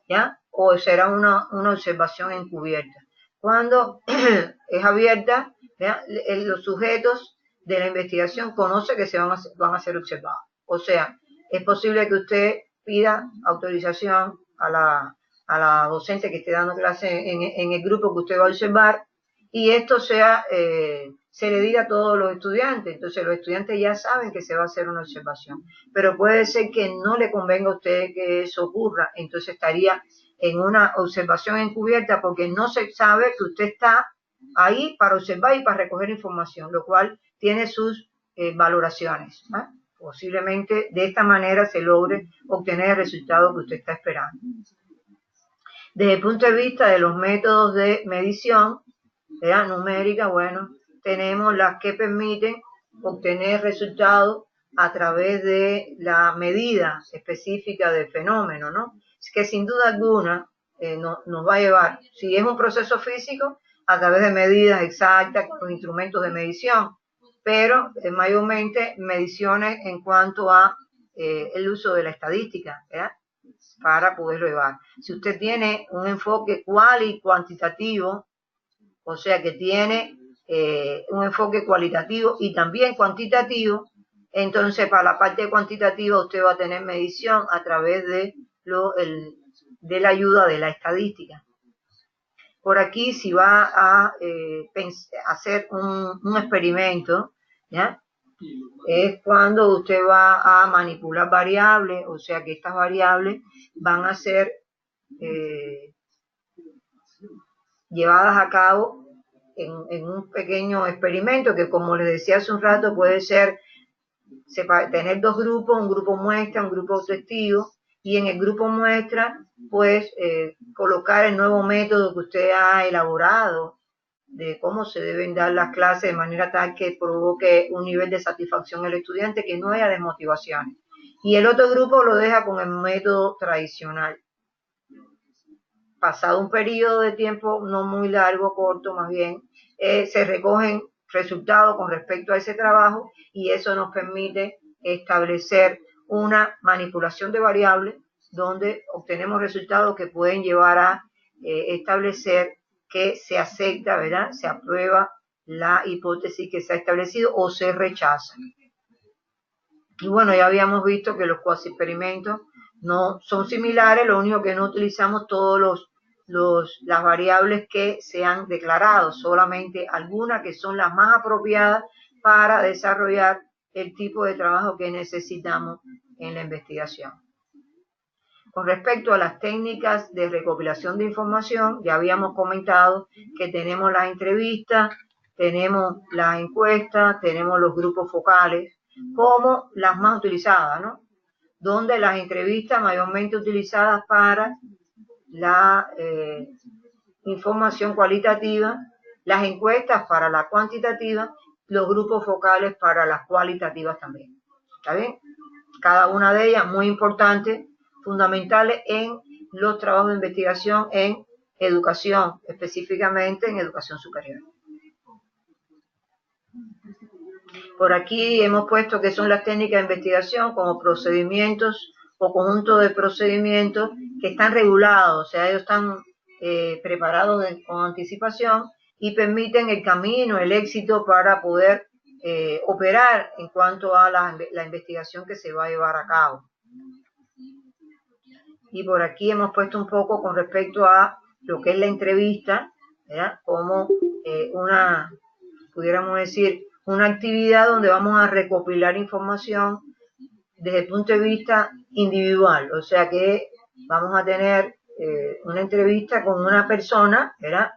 ya, o será una observación encubierta? Cuando es abierta, ¿ya?, los sujetos de la investigación conocen que van a ser observados. O sea, es posible que usted pida autorización a la docente que esté dando clase en el grupo que usted va a observar, y esto se le diga a todos los estudiantes. Entonces los estudiantes ya saben que se va a hacer una observación, pero puede ser que no le convenga a usted que eso ocurra, entonces estaría en una observación encubierta, porque no se sabe que usted está ahí para observar y para recoger información, lo cual tiene sus valoraciones, ¿eh? Posiblemente de esta manera se logre obtener el resultado que usted está esperando. Desde el punto de vista de los métodos de medición, ¿verdad?, numérica, bueno, tenemos las que permiten obtener resultados a través de la medida específica del fenómeno, ¿no? Es que sin duda alguna nos va a llevar, si es un proceso físico, a través de medidas exactas con instrumentos de medición, pero mayormente mediciones en cuanto a el uso de la estadística, ¿verdad?, para poderlo llevar. Si usted tiene un enfoque cuantitativo, o sea que tiene un enfoque cualitativo y también cuantitativo, entonces para la parte cuantitativa usted va a tener medición a través de la ayuda de la estadística. Por aquí, si va a hacer un experimento, ¿ya? Es cuando usted va a manipular variables, o sea que estas variables van a ser llevadas a cabo en un pequeño experimento que, como les decía hace un rato, puede ser tener dos grupos, un grupo muestra, un grupo testigo, y en el grupo muestra, pues, colocar el nuevo método que usted ha elaborado de cómo se deben dar las clases de manera tal que provoque un nivel de satisfacción al estudiante, que no haya desmotivación. Y el otro grupo lo deja con el método tradicional. Pasado un periodo de tiempo no muy largo, corto más bien, se recogen resultados con respecto a ese trabajo y eso nos permite establecer una manipulación de variables donde obtenemos resultados que pueden llevar a establecer que se acepta, ¿verdad? Se aprueba la hipótesis que se ha establecido o se rechaza. Y bueno, ya habíamos visto que los cuasi experimentos no son similares, lo único que no utilizamos todas las variables que se han declarado, solamente algunas que son las más apropiadas para desarrollar el tipo de trabajo que necesitamos en la investigación. Con respecto a las técnicas de recopilación de información, ya habíamos comentado que tenemos las entrevistas, tenemos las encuestas, tenemos los grupos focales, como las más utilizadas, ¿no? Donde las entrevistas mayormente utilizadas para la información cualitativa, las encuestas para la cuantitativa, los grupos focales para las cualitativas también. ¿Está bien? Cada una de ellas muy importante, fundamentales en los trabajos de investigación en educación, específicamente en educación superior. Por aquí hemos puesto que son las técnicas de investigación como procedimientos o conjunto de procedimientos que están regulados, o sea, ellos están preparados con anticipación y permiten el camino, el éxito para poder operar en cuanto a la investigación que se va a llevar a cabo. Y por aquí hemos puesto un poco con respecto a lo que es la entrevista, ¿verdad? Como pudiéramos decir, una actividad donde vamos a recopilar información desde el punto de vista individual, o sea que vamos a tener una entrevista con una persona, ¿verdad?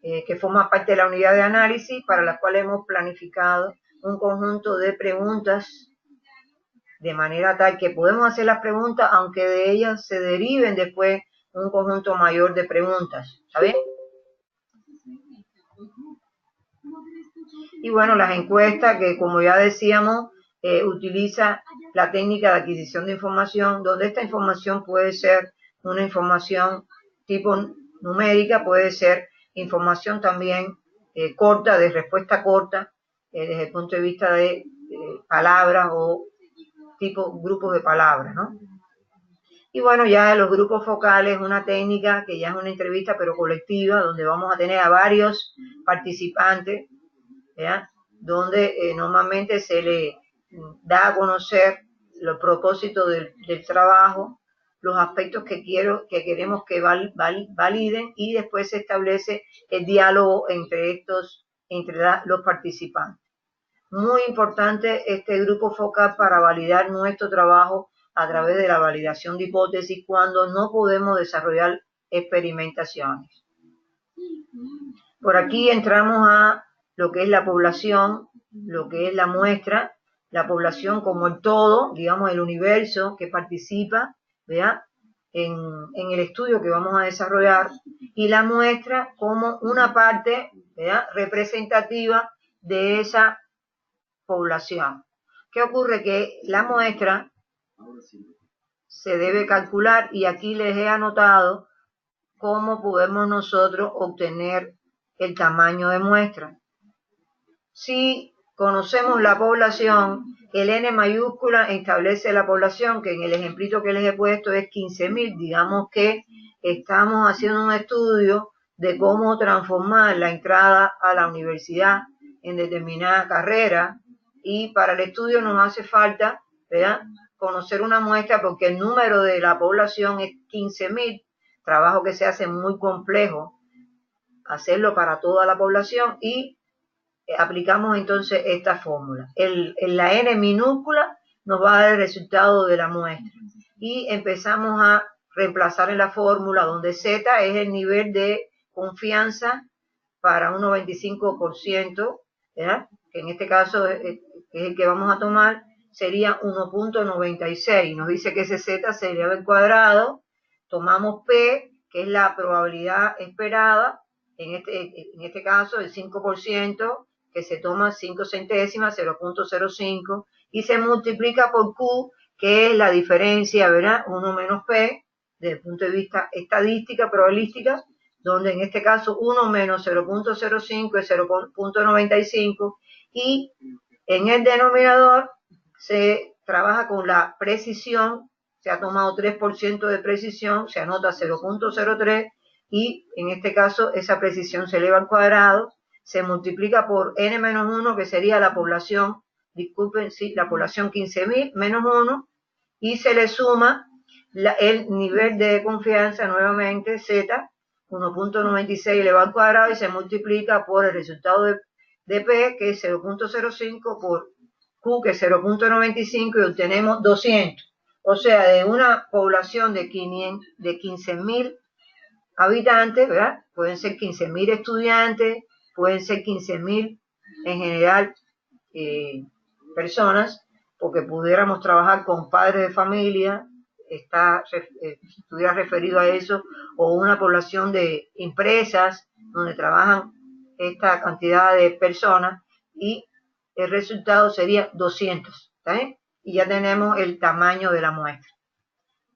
Que forma parte de la unidad de análisis para la cual hemos planificado un conjunto de preguntas de manera tal que podemos hacer las preguntas aunque de ellas se deriven después un conjunto mayor de preguntas, ¿sabes? Y bueno, las encuestas que, como ya decíamos, utiliza la técnica de adquisición de información, donde esta información puede ser una información tipo numérica, puede ser información también corta, de respuesta corta, desde el punto de vista de palabras o tipo grupos de palabras, ¿no? Y bueno, ya los grupos focales, una técnica que ya es una entrevista pero colectiva, donde vamos a tener a varios participantes, ¿ya? Donde normalmente se le da a conocer los propósitos del trabajo, los aspectos que queremos que validen y después se establece el diálogo entre los participantes. Muy importante este grupo focal para validar nuestro trabajo a través de la validación de hipótesis cuando no podemos desarrollar experimentaciones. Por aquí entramos a lo que es la población, lo que es la muestra, la población como el todo, digamos el universo que participa, ¿verdad? En el estudio que vamos a desarrollar, y la muestra como una parte, ¿verdad?, representativa de esa población. ¿Qué ocurre? Que la muestra se debe calcular y aquí les he anotado cómo podemos nosotros obtener el tamaño de muestra. Si conocemos la población, el N mayúscula establece la población, que en el ejemplito que les he puesto es 15.000. Digamos que estamos haciendo un estudio de cómo transformar la entrada a la universidad en determinada carrera, y para el estudio nos hace falta, ¿verdad?, conocer una muestra porque el número de la población es 15.000, trabajo que se hace muy complejo. hacerlo para toda la población y aplicamos entonces esta fórmula. La N minúscula nos va a dar el resultado de la muestra y empezamos a reemplazar en la fórmula donde Z es el nivel de confianza para un 95%, ¿verdad? Que en este caso es el que vamos a tomar, sería 1.96. Nos dice que ese Z se eleva al cuadrado, tomamos P, que es la probabilidad esperada, en este caso el 5%, que se toma 5 centésimas, 0.05, y se multiplica por Q, que es la diferencia, ¿verdad? 1 menos P, desde el punto de vista estadística, probabilística, donde en este caso 1 menos 0.05 es 0.95, y en el denominador se trabaja con la precisión, se ha tomado 3% de precisión, se anota 0.03, y en este caso esa precisión se eleva al cuadrado, se multiplica por n-1, que sería la población, disculpen, sí, la población 15.000 menos 1, y se le suma el nivel de confianza, nuevamente Z, 1.96 elevado al cuadrado, y se multiplica por el resultado de P, que es 0.05, por Q, que es 0.95, y obtenemos 200. O sea, de una población de 15.000 habitantes, ¿verdad? Pueden ser 15.000 estudiantes, pueden ser 15.000 en general personas, porque pudiéramos trabajar con padres de familia, estuviera referido a eso, o una población de empresas donde trabajan esta cantidad de personas, y el resultado sería 200, ¿está bien? Y ya tenemos el tamaño de la muestra.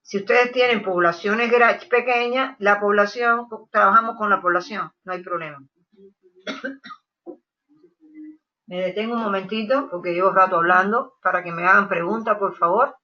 Si ustedes tienen poblaciones pequeñas, trabajamos con la población, no hay problema. Me detengo un momentito porque llevo rato hablando para que me hagan preguntas, por favor.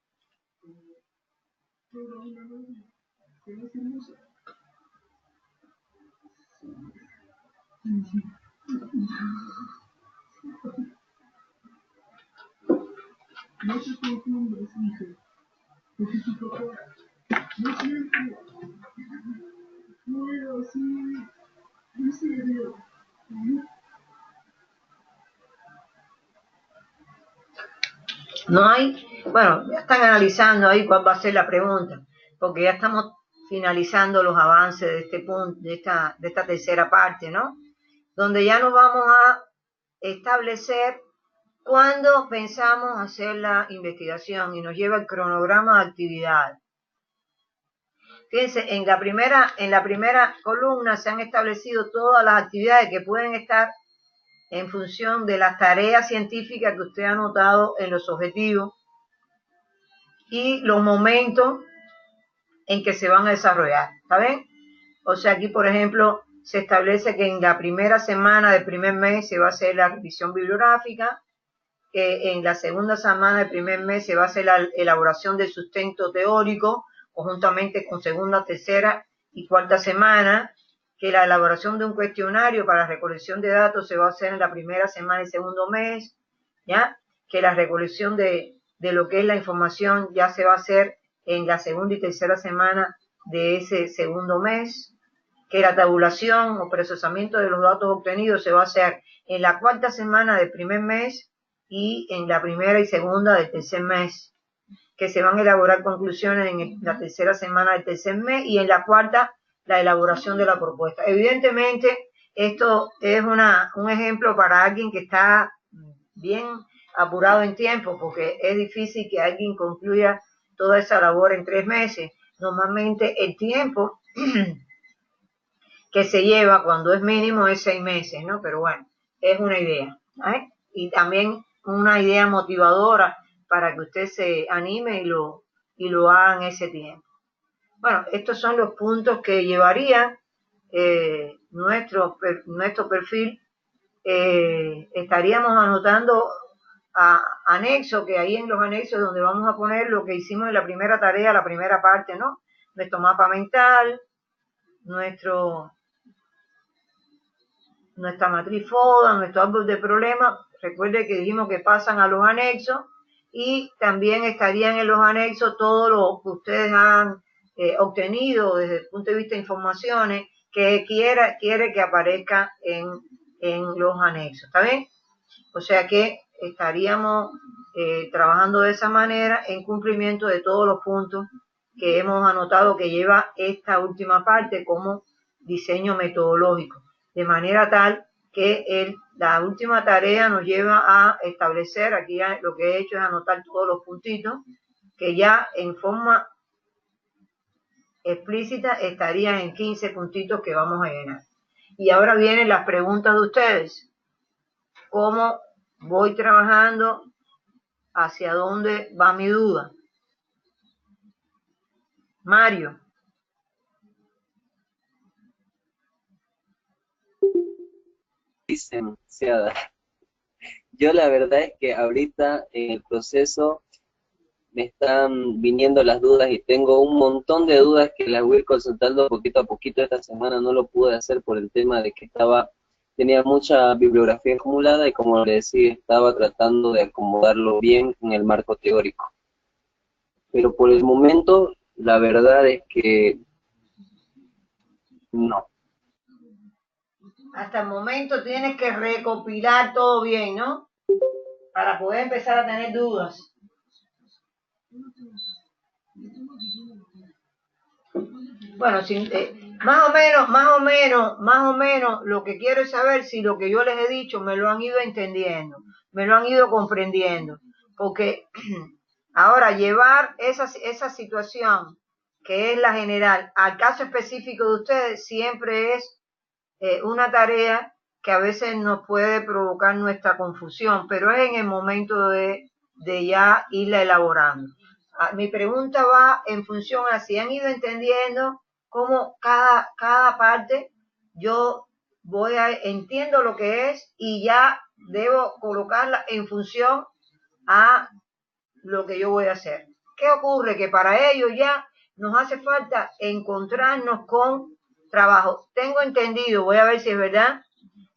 No hay, bueno, ya están analizando ahí cuál va a ser la pregunta, porque ya estamos finalizando los avances de este punto, de esta tercera parte, ¿no? Donde ya nos vamos a establecer cuándo pensamos hacer la investigación, y nos lleva el cronograma de actividades. Fíjense, en la primera columna se han establecido todas las actividades que pueden estar en función de las tareas científicas que usted ha anotado en los objetivos y los momentos en que se van a desarrollar, ¿está bien? O sea, aquí, por ejemplo, se establece que en la primera semana del primer mes se va a hacer la revisión bibliográfica, que en la segunda semana del primer mes se va a hacer la elaboración del sustento teórico, conjuntamente con segunda, tercera y cuarta semana, que la elaboración de un cuestionario para recolección de datos se va a hacer en la primera semana y segundo mes, ¿ya? Que la recolección de lo que es la información ya se va a hacer en la segunda y tercera semana de ese segundo mes, que la tabulación o procesamiento de los datos obtenidos se va a hacer en la cuarta semana del primer mes y en la primera y segunda del tercer mes, que se van a elaborar conclusiones en la tercera semana del tercer mes, y en la cuarta la elaboración de la propuesta. Evidentemente, esto es un ejemplo para alguien que está bien apurado en tiempo, porque es difícil que alguien concluya toda esa labor en 3 meses. Normalmente el tiempo que se lleva cuando es mínimo es 6 meses, ¿no? Pero bueno, es una idea, ¿eh? Y también una idea motivadora para que usted se anime y lo haga en ese tiempo. Bueno, estos son los puntos que llevaría nuestro perfil. Estaríamos anotando anexos, que ahí en los anexos donde vamos a poner lo que hicimos en la primera tarea, la primera parte, ¿no? Nuestro mapa mental, nuestra matriz FODA, nuestro árbol de problemas. Recuerde que dijimos que pasan a los anexos, y también estarían en los anexos todo lo que ustedes han obtenido desde el punto de vista de informaciones que quiere que aparezca en los anexos. ¿Está bien? O sea que estaríamos trabajando de esa manera en cumplimiento de todos los puntos que hemos anotado que lleva esta última parte como diseño metodológico, de manera tal que la última tarea nos lleva a establecer, aquí ya lo que he hecho es anotar todos los puntitos que ya en forma explícita estarían en 15 puntitos que vamos a llenar. Y ahora vienen las preguntas de ustedes. ¿Cómo voy trabajando? ¿Hacia dónde va mi duda? Mario. Licenciada, yo la verdad es que ahorita en el proceso me están viniendo las dudas y tengo un montón de dudas que las voy a ir consultando poquito a poquito. Esta semana no lo pude hacer por el tema de que tenía mucha bibliografía acumulada y, como le decía, estaba tratando de acomodarlo bien en el marco teórico. Pero por el momento, la verdad es que no. Hasta el momento tienes que recopilar todo bien, ¿no? Para poder empezar a tener dudas. Bueno, más o menos, lo que quiero es saber si lo que yo les he dicho me lo han ido entendiendo, me lo han ido comprendiendo, porque ahora llevar esa situación, que es la general, al caso específico de ustedes, siempre es una tarea que a veces nos puede provocar nuestra confusión, pero es en el momento de ya irla elaborando. Mi pregunta va en función a si han ido entendiendo cómo cada parte yo entiendo lo que es y ya debo colocarla en función a lo que yo voy a hacer. ¿Qué ocurre? Que para ello ya nos hace falta encontrarnos con trabajo. Tengo entendido, voy a ver si es verdad,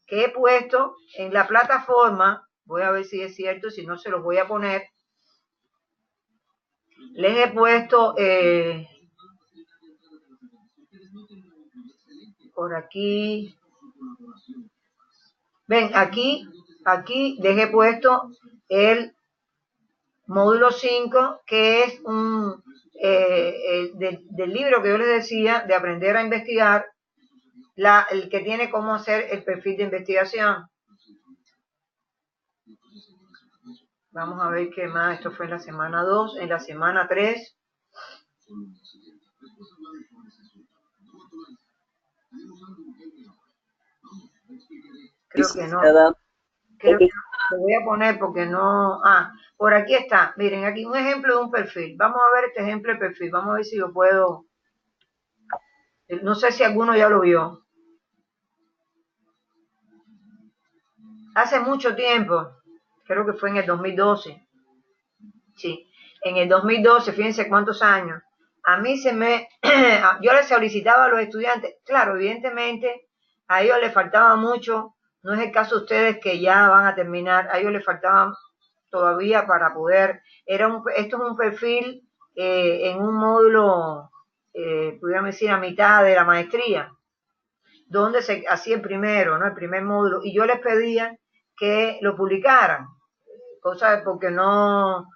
que he puesto en la plataforma, voy a ver si es cierto, si no se los voy a poner, les he puesto por aquí, ven, aquí les he puesto el módulo 5, que es del libro que yo les decía, de aprender a investigar, el que tiene cómo hacer el perfil de investigación. Vamos a ver qué más. Esto fue en la semana 2, en la semana 3. Creo que no. Creo que lo voy a poner porque no... por aquí está. Miren, aquí un ejemplo de un perfil. Vamos a ver este ejemplo de perfil. Vamos a ver si lo puedo... No sé si alguno ya lo vio. Hace mucho tiempo, creo que fue en el 2012. Sí, en el 2012, fíjense cuántos años. A mí yo les solicitaba a los estudiantes, claro, evidentemente a ellos les faltaba mucho, no es el caso de ustedes que ya van a terminar, a ellos les faltaba todavía para poder, esto es un perfil en un módulo, pudiéramos decir, a mitad de la maestría, donde se hacía el primero, ¿no? El primer módulo, y yo les pedía que lo publicaran, cosa porque no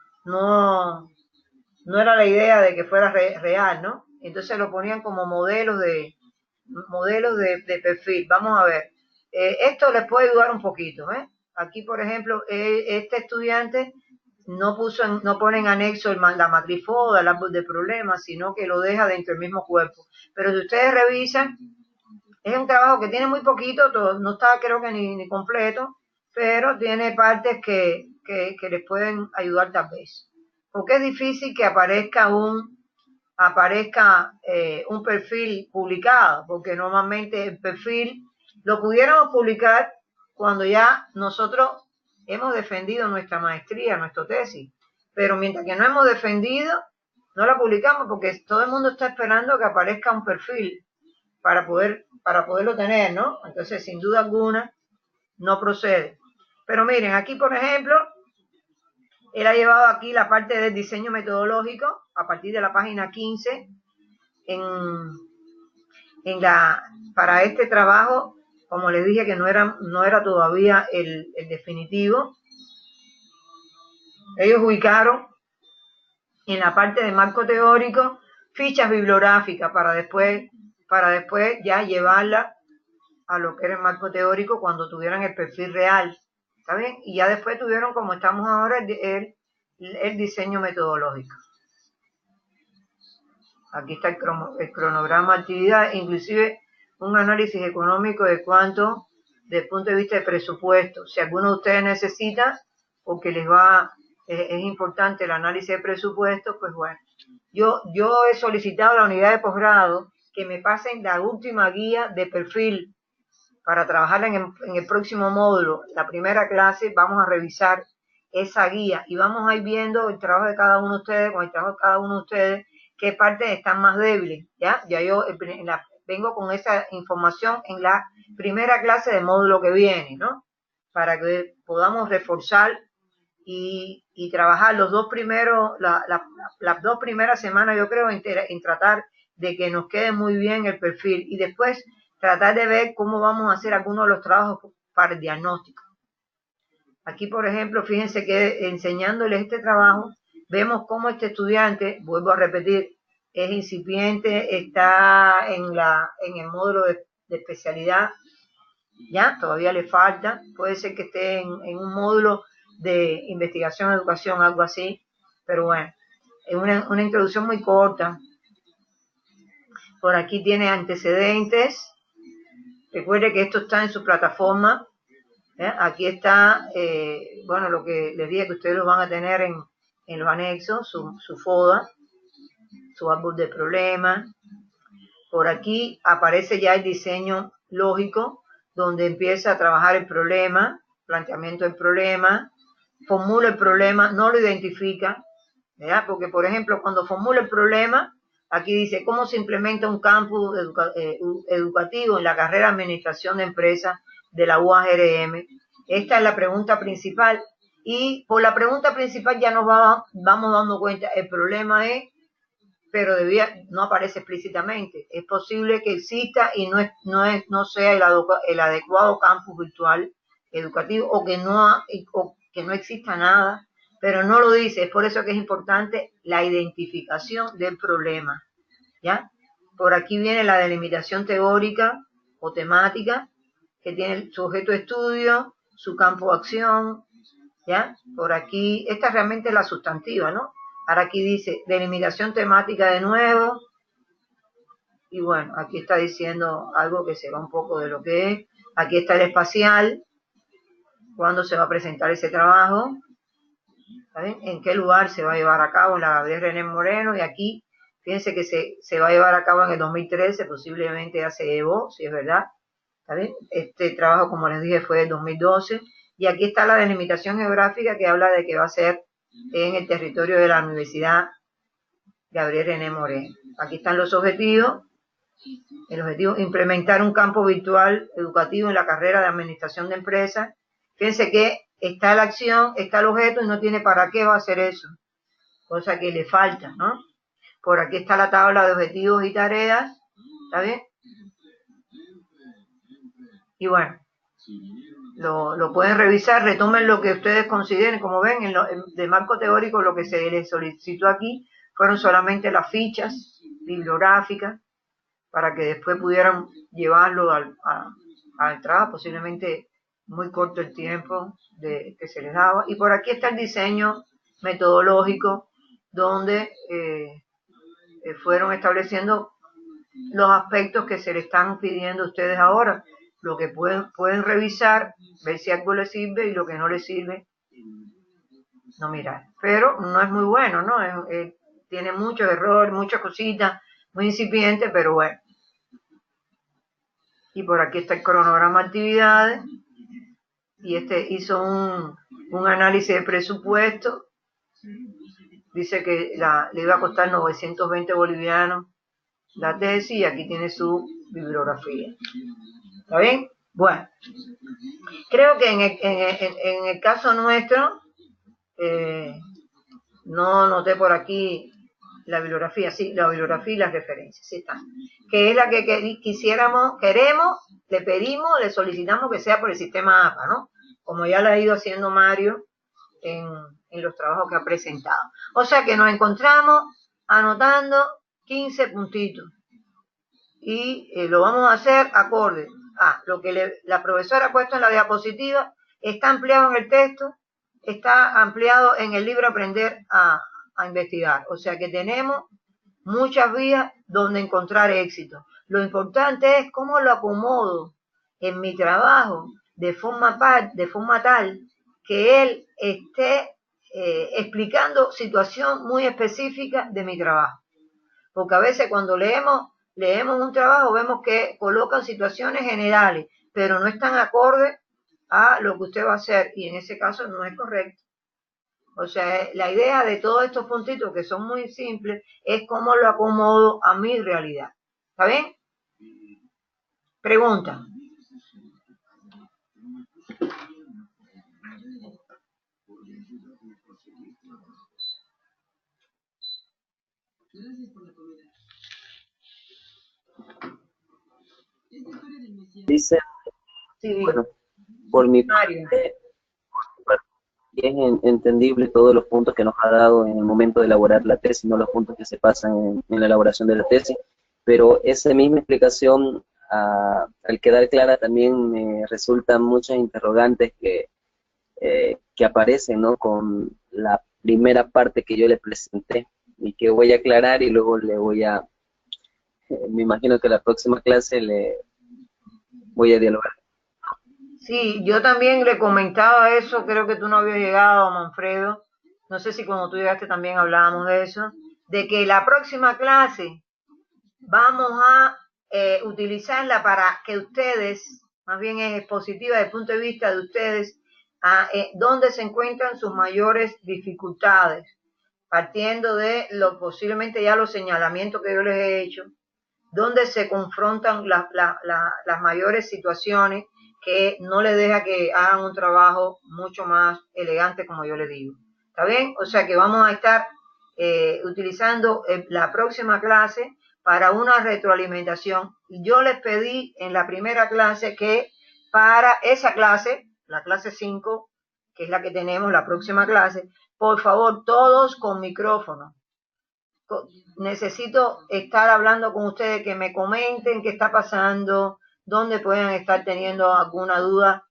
era la idea de que fuera real, ¿no? Entonces lo ponían como modelos de perfil. Vamos a ver. Esto les puede ayudar un poquito, ¿eh? Aquí, por ejemplo, este estudiante no pone en anexo la matriz FODA, el árbol de problemas, sino que lo deja dentro del mismo cuerpo. Pero si ustedes revisan, es un trabajo que tiene muy poquito, no está creo que ni completo, pero tiene partes que les pueden ayudar tal vez. Porque es difícil que aparezca un perfil publicado, porque normalmente el perfil lo pudiéramos publicar cuando ya nosotros hemos defendido nuestra maestría, nuestra tesis, pero mientras que no hemos defendido, no la publicamos porque todo el mundo está esperando que aparezca un perfil para poderlo tener, ¿no? Entonces, sin duda alguna, no procede. Pero miren, aquí, por ejemplo, él ha llevado aquí la parte del diseño metodológico a partir de la página 15. para este trabajo, como les dije que no era todavía el definitivo, ellos ubicaron en la parte de marco teórico fichas bibliográficas para después ya llevarla a lo que era el marco teórico cuando tuvieran el perfil real, ¿está bien? Y ya después tuvieron, como estamos ahora, el diseño metodológico. Aquí está el cronograma de actividad, inclusive un análisis económico de cuánto, desde el punto de vista de presupuesto. Si alguno de ustedes necesita, porque es importante el análisis de presupuesto, pues bueno. Yo he solicitado a la unidad de posgrado que me pasen la última guía de perfil para trabajar en el próximo módulo. La primera clase vamos a revisar esa guía y vamos a ir viendo el trabajo de cada uno de ustedes, con el trabajo de cada uno de ustedes, qué partes están más débiles, ¿ya? Ya yo vengo con esa información en la primera clase de módulo que viene, ¿no? Para que podamos reforzar y trabajar las dos primeras semanas, yo creo, en tratar de que nos quede muy bien el perfil y después tratar de ver cómo vamos a hacer algunos de los trabajos para el diagnóstico. Aquí, por ejemplo, fíjense que enseñándoles este trabajo, vemos cómo este estudiante, vuelvo a repetir, es incipiente, está en el módulo de especialidad, ya, todavía le falta, puede ser que esté en un módulo de investigación, educación, algo así, pero bueno, es una introducción muy corta. Por aquí tiene antecedentes. Recuerde que esto está en su plataforma. Aquí está, bueno, lo que les dije que ustedes lo van a tener en los anexos, su FODA, su árbol de problemas. Por aquí aparece ya el diseño lógico, donde empieza a trabajar el problema, planteamiento del problema, formula el problema, no lo identifica, ¿verdad? Porque, por ejemplo, cuando formula el problema, aquí dice cómo se implementa un campus educativo en la carrera de Administración de Empresas de la UAGRM. Esta es la pregunta principal y por la pregunta principal ya nos vamos dando cuenta, el problema es, pero no aparece explícitamente. Es posible que exista y no sea el adecuado campus virtual educativo o que no exista nada, pero no lo dice. Es por eso que es importante la identificación del problema, ¿ya? Por aquí viene la delimitación teórica o temática, que tiene su objeto de estudio, su campo de acción, ¿ya? Por aquí, esta realmente es la sustantiva, ¿no? Ahora aquí dice delimitación temática de nuevo. Y bueno, aquí está diciendo algo que se va un poco de lo que es. Aquí está el espacial. ¿Cuándo se va a presentar ese trabajo? ¿Saben? ¿En qué lugar se va a llevar a cabo? En la Gabriel René Moreno. Y aquí, fíjense que se va a llevar a cabo en el 2013. Posiblemente ya se llevó, si es verdad. ¿Saben? Este trabajo, como les dije, fue del 2012. Y aquí está la delimitación geográfica que habla de que va a ser en el territorio de la Universidad Gabriel René Moreno. Aquí están los objetivos. El objetivo, implementar un campo virtual educativo en la carrera de Administración de Empresas. Fíjense que está la acción, está el objeto y no tiene para qué va a hacer eso. Cosa que le falta, ¿no? Por aquí está la tabla de objetivos y tareas. ¿Está bien? Y bueno, lo pueden revisar, retomen lo que ustedes consideren. Como ven, de marco teórico lo que se les solicitó aquí fueron solamente las fichas bibliográficas para que después pudieran llevarlo al trabajo, posiblemente muy corto el tiempo que se les daba. Y por aquí está el diseño metodológico, donde fueron estableciendo los aspectos que se le están pidiendo a ustedes ahora, lo que pueden revisar, ver si algo les sirve y lo que no les sirve, no mirar. Pero no es muy bueno, ¿no? Tiene muchos errores, muchas cositas, muy incipiente, pero bueno. Y por aquí está el cronograma de actividades. Y hizo un análisis de presupuesto. Dice que le iba a costar 920 bolivianos la tesis y aquí tiene su bibliografía. ¿Está bien? Bueno, creo que en el caso nuestro, no noté por aquí La bibliografía, sí, la bibliografía y las referencias, sí están. Que es la que queremos, le pedimos, le solicitamos que sea por el sistema APA, ¿no? Como ya lo ha ido haciendo Mario en los trabajos que ha presentado. O sea que nos encontramos anotando 15 puntitos. Y lo vamos a hacer acorde a lo que la profesora ha puesto en la diapositiva, está ampliado en el texto, está ampliado en el libro Aprender a investigar. O sea que tenemos muchas vías donde encontrar éxito. Lo importante es cómo lo acomodo en mi trabajo de forma tal que él esté explicando situación muy específica de mi trabajo. Porque a veces cuando leemos un trabajo vemos que colocan situaciones generales, pero no están acorde a lo que usted va a hacer, y en ese caso no es correcto. O sea, la idea de todos estos puntitos que son muy simples es cómo lo acomodo a mi realidad. ¿Está bien? Pregunta. Dice, Sí, bueno, por mi Mario. parte, es entendible todos los puntos que nos ha dado en el momento de elaborar la tesis, no los puntos que se pasan en la elaboración de la tesis, pero esa misma explicación, al quedar clara, también me resultan muchas interrogantes que aparecen, ¿no?, con la primera parte que yo le presenté y que voy a aclarar, y luego le voy a, me imagino que la próxima clase le voy a dialogar. Sí, yo también le comentaba eso, creo que tú no habías llegado, Manfredo, no sé si cuando tú llegaste también hablábamos de eso, de que la próxima clase vamos a utilizarla para que ustedes, más bien es positiva desde el punto de vista de ustedes, dónde se encuentran sus mayores dificultades, partiendo de posiblemente ya los señalamientos que yo les he hecho, donde se confrontan las mayores situaciones que no les deja que hagan un trabajo mucho más elegante, como yo les digo. ¿Está bien? O sea que vamos a estar utilizando la próxima clase para una retroalimentación. Yo les pedí en la primera clase que para esa clase, la clase 5, que es la que tenemos, la próxima clase, por favor, todos con micrófono. Necesito estar hablando con ustedes, que me comenten qué está pasando, dónde pueden estar teniendo alguna duda.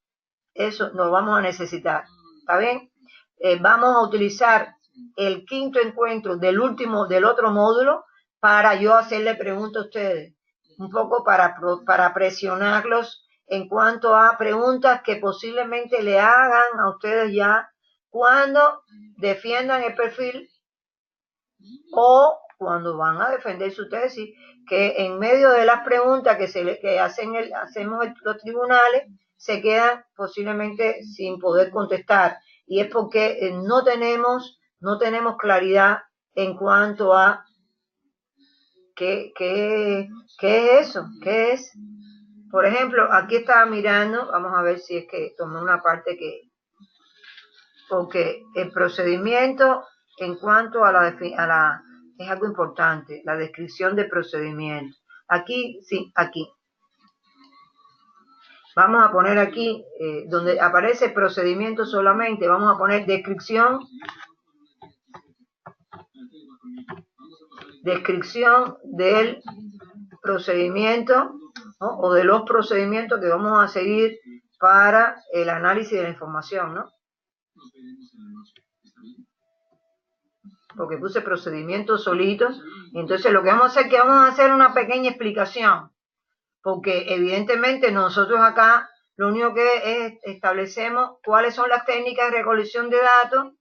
Eso lo vamos a necesitar. ¿Está bien? Vamos a utilizar el quinto encuentro del otro módulo para yo hacerle preguntas a ustedes, un poco para presionarlos en cuanto a preguntas que posiblemente le hagan a ustedes ya cuando defiendan el perfil o cuando van a defender su tesis, que en medio de las preguntas que hacemos los tribunales, se quedan posiblemente sin poder contestar. Y es porque no tenemos claridad en cuanto a qué es eso, qué es. Por ejemplo, aquí estaba mirando, vamos a ver si es que tomé una parte porque el procedimiento en cuanto a es algo importante, la descripción de procedimiento. Aquí, sí, aquí. Vamos a poner aquí, donde aparece procedimiento solamente, vamos a poner descripción del procedimiento, ¿no?, o de los procedimientos que vamos a seguir para el análisis de la información, ¿no? Porque puse procedimientos solitos, y entonces lo que vamos a hacer es que vamos a hacer una pequeña explicación, porque evidentemente nosotros acá lo único que es establecemos cuáles son las técnicas de recolección de datos,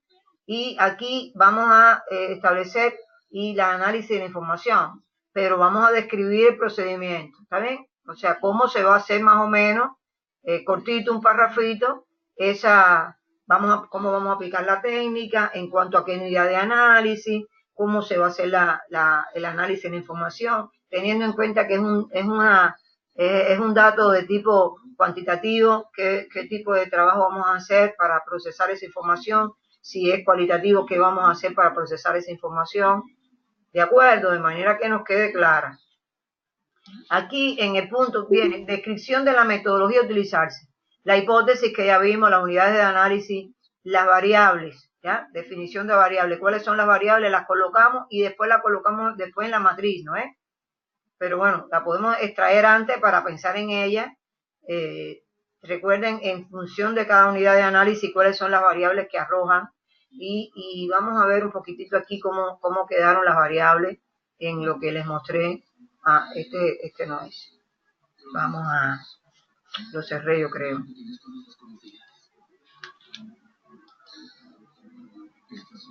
y aquí vamos a establecer y la análisis de la información, pero vamos a describir el procedimiento, ¿está bien? O sea, cómo se va a hacer más o menos, cortito, un parrafito, cómo vamos a aplicar la técnica, en cuanto a qué unidad de análisis, cómo se va a hacer el análisis de la información, teniendo en cuenta que es un dato de tipo cuantitativo, qué tipo de trabajo vamos a hacer para procesar esa información, si es cualitativo, qué vamos a hacer para procesar esa información. ¿De acuerdo? De manera que nos quede clara. Aquí en el punto viene descripción de la metodología a utilizarse. La hipótesis que ya vimos, las unidades de análisis, las variables, ¿ya? Definición de variables. ¿Cuáles son las variables? Las colocamos y después las colocamos después en la matriz, ¿no es? Pero bueno, la podemos extraer antes para pensar en ella. Recuerden, en función de cada unidad de análisis, cuáles son las variables que arrojan. Y vamos a ver un poquitito aquí cómo quedaron las variables en lo que les mostré. Ah, este no es. Vamos a... Lo cerré, yo creo.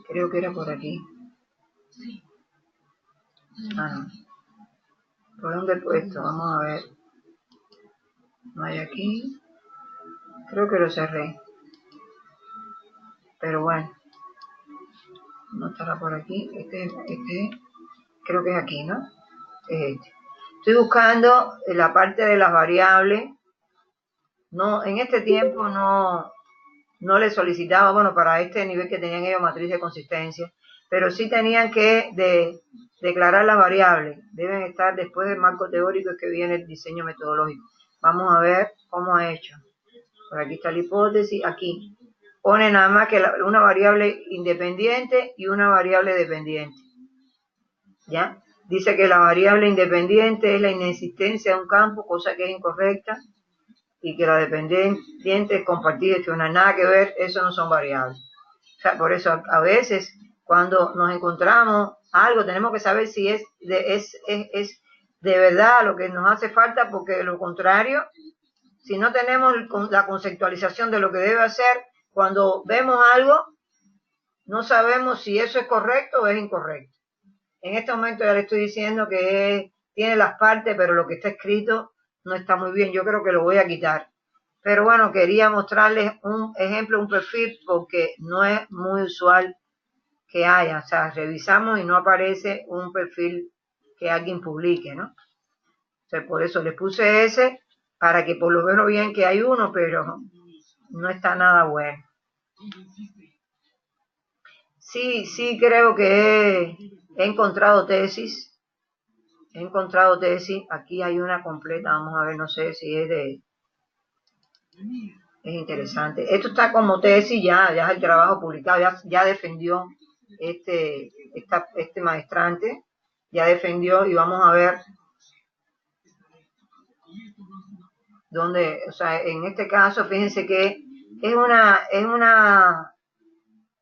Creo que era por aquí. Ah, no. ¿Por dónde he puesto? Vamos a ver. No hay aquí. Creo que lo cerré. Pero bueno. No estará por aquí. Creo que es aquí, ¿no? Es este. Estoy buscando la parte de las variables. No, en este tiempo no le solicitaba, bueno, para este nivel que tenían ellos matriz de consistencia, pero sí tenían que declarar las variables. Deben estar después del marco teórico que viene el diseño metodológico. Vamos a ver cómo ha hecho. Por aquí está la hipótesis, aquí. Pone nada más que una variable independiente y una variable dependiente. ¿Ya? Dice que la variable independiente es la inexistencia de un campo, cosa que es incorrecta, y que la dependiente es compartida, que no hay nada que ver, eso no son variables. O sea, por eso a veces cuando nos encontramos algo tenemos que saber si es de verdad lo que nos hace falta, porque de lo contrario, si no tenemos la conceptualización de lo que debe hacer, cuando vemos algo no sabemos si eso es correcto o es incorrecto. En este momento ya le estoy diciendo que tiene las partes, pero lo que está escrito no está muy bien. Yo creo que lo voy a quitar. Pero bueno, quería mostrarles un ejemplo, un perfil, porque no es muy usual que haya. O sea, revisamos y no aparece un perfil que alguien publique, ¿no? O sea, por eso les puse ese, para que por lo menos vean que hay uno, pero no está nada bueno. Sí, creo que he encontrado tesis. Aquí hay una completa, vamos a ver, no sé si es de... Es interesante. Esto está como tesis, ya es el trabajo publicado, ya defendió este maestrante, ya defendió, y vamos a ver dónde, o sea, en este caso, fíjense que es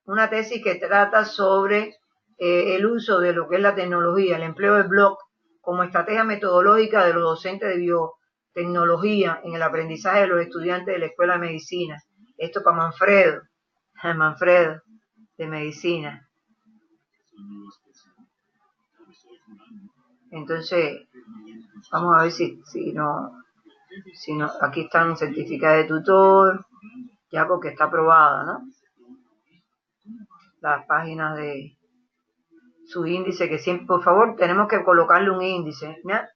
una tesis que trata sobre el uso de lo que es la tecnología, el empleo del blog como estrategia metodológica de los docentes de biotecnología en el aprendizaje de los estudiantes de la Escuela de Medicina. Esto para Manfredo de Medicina. Entonces, vamos a ver si no, aquí están certificados de tutor, ya porque está aprobada, ¿no? Las páginas de su índice, que siempre, por favor, tenemos que colocarle un índice, ¿ya?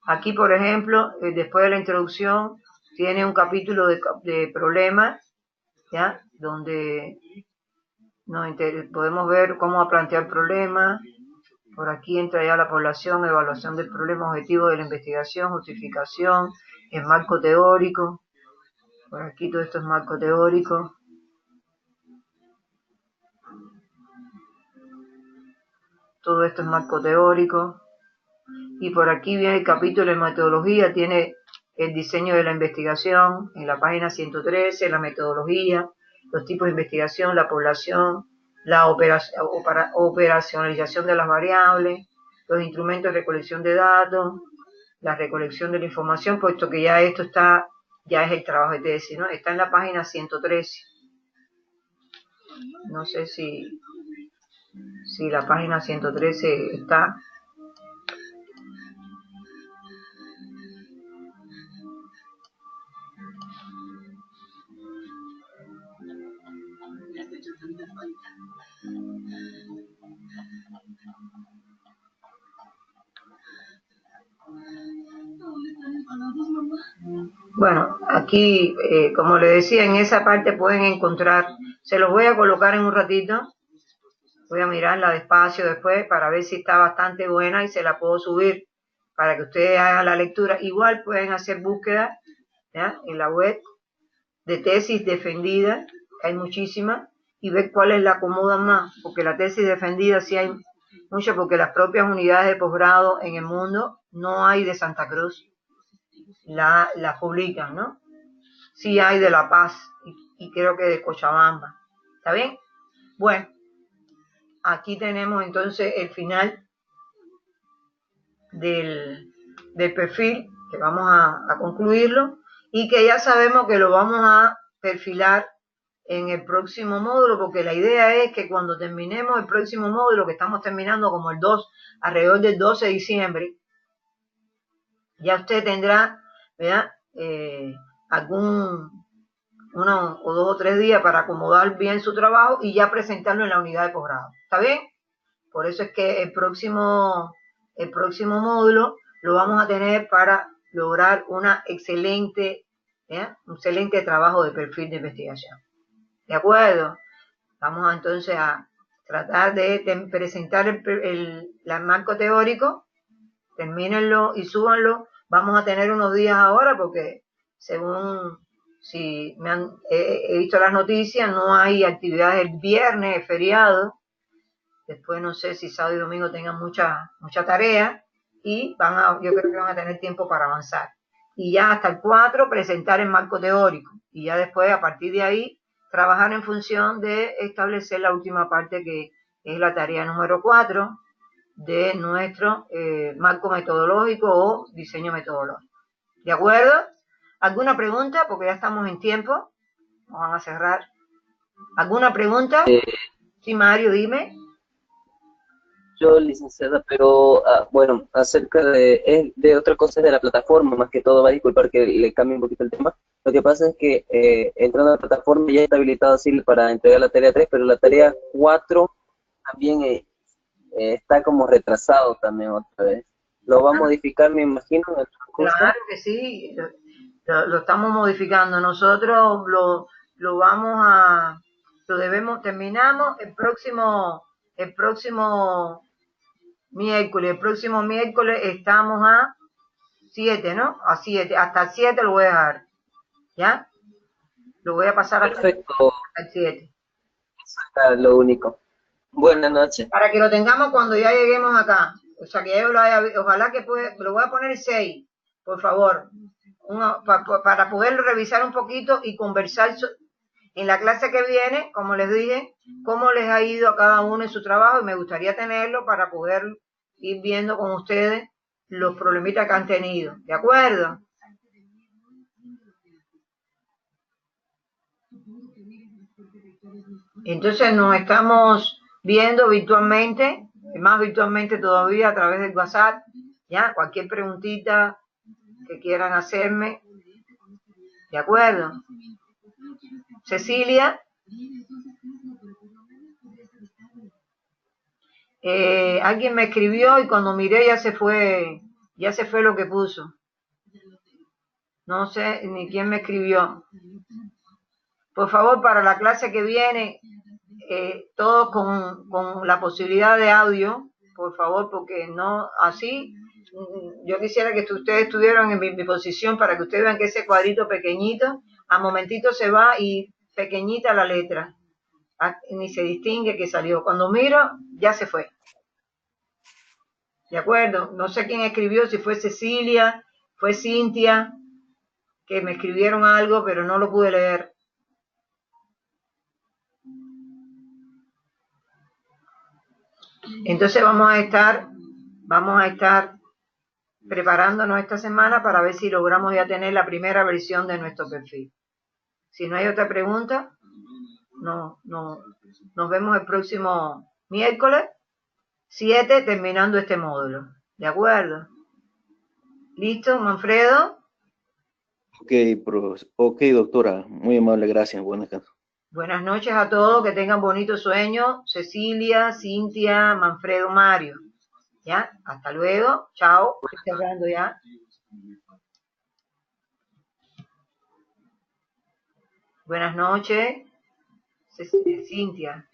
Aquí, por ejemplo, después de la introducción, tiene un capítulo de problemas, ¿ya? Donde podemos ver cómo plantear problemas. Por aquí entra ya la población, evaluación del problema, objetivo de la investigación, justificación, el marco teórico. Por aquí todo esto es marco teórico. Todo esto es marco teórico. Y por aquí viene el capítulo de metodología, tiene el diseño de la investigación en la página 113, la metodología, los tipos de investigación, la población, la operacionalización de las variables, los instrumentos de recolección de datos, la recolección de la información, puesto que ya esto ya es el trabajo de tesis, ¿no? Está en la página 113. No sé si la página 113 está. Bueno, aquí, como les decía, en esa parte pueden encontrar, se los voy a colocar en un ratito, Voy a mirarla despacio después para ver si está bastante buena y se la puedo subir para que ustedes hagan la lectura. Igual pueden hacer búsqueda, ¿ya?, en la web de tesis defendida, que hay muchísimas, y ver cuáles la acomodan más, porque la tesis defendida sí hay muchas, porque las propias unidades de posgrado en el mundo no hay de Santa Cruz, la publican, ¿no? Sí hay de La Paz y creo que de Cochabamba. ¿Está bien? Bueno, aquí tenemos entonces el final del perfil, que vamos a concluirlo, y que ya sabemos que lo vamos a perfilar en el próximo módulo, porque la idea es que cuando terminemos el próximo módulo, que estamos terminando como el 2, alrededor del 12 de diciembre, ya usted tendrá, ¿verdad?, algún 1 o 2 o 3 días para acomodar bien su trabajo y ya presentarlo en la unidad de posgrado. ¿Está bien? Por eso es que el próximo módulo lo vamos a tener para lograr un excelente trabajo de perfil de investigación. ¿De acuerdo? Vamos entonces a tratar de presentar el marco teórico, termínenlo y súbanlo. Vamos a tener unos días ahora porque según si he visto las noticias, no hay actividades el viernes, es feriado. Después no sé si sábado y domingo tengan mucha tarea y yo creo que van a tener tiempo para avanzar. Y ya hasta el 4 presentar el marco teórico y ya después a partir de ahí trabajar en función de establecer la última parte, que es la tarea número 4 de nuestro marco metodológico o diseño metodológico. ¿De acuerdo? ¿Alguna pregunta? Porque ya estamos en tiempo. Vamos a cerrar. ¿Alguna pregunta? Sí, Mario, dime. Yo, licenciada, pero bueno, acerca de otra cosa de la plataforma, más que todo, va a disculpar que le cambie un poquito el tema. Lo que pasa es que entrando a la plataforma ya está habilitado así para entregar la tarea 3, pero la tarea 4 también está como retrasado también otra vez. Lo va a modificar, me imagino, en el curso. Claro que sí, lo estamos modificando. Nosotros terminamos el próximo miércoles. El próximo miércoles estamos a 7, ¿no? A 7, hasta el 7 lo voy a dejar, ¿ya? Lo voy a pasar Perfecto, hasta el 7. eso era lo único. Buenas noches. Para que lo tengamos cuando ya lleguemos acá. O sea, que yo ojalá que lo voy a poner 6, por favor. Para poderlo revisar un poquito y conversar en la clase que viene, como les dije, cómo les ha ido a cada uno en su trabajo, y me gustaría tenerlo para poder ir viendo con ustedes los problemitas que han tenido. ¿De acuerdo? Entonces nos estamos viendo virtualmente, más virtualmente todavía a través del WhatsApp, ¿ya? Cualquier preguntita que quieran hacerme. ¿De acuerdo? Cecilia. Alguien me escribió y cuando miré ya se fue lo que puso. No sé ni quién me escribió. Por favor, para la clase que viene, todo con la posibilidad de audio, por favor, porque no así. Yo quisiera que ustedes estuvieran en mi posición para que ustedes vean que ese cuadrito pequeñito, a momentito se va y pequeñita la letra. Ni se distingue que salió. Cuando miro, ya se fue. ¿De acuerdo? No sé quién escribió, si fue Cecilia, fue Cintia, que me escribieron algo, pero no lo pude leer. Entonces vamos a estar preparándonos esta semana para ver si logramos ya tener la primera versión de nuestro perfil. Si no hay otra pregunta, nos vemos el próximo miércoles 7 terminando este módulo. ¿De acuerdo? ¿Listo, Manfredo? Ok, doctora, muy amable, gracias, buenas noches. Buenas noches a todos, que tengan bonito sueño. Cecilia, Cintia, Manfredo, Mario. ¿Ya? Hasta luego. Chao. Estoy cerrando ya. Buenas noches, Cintia.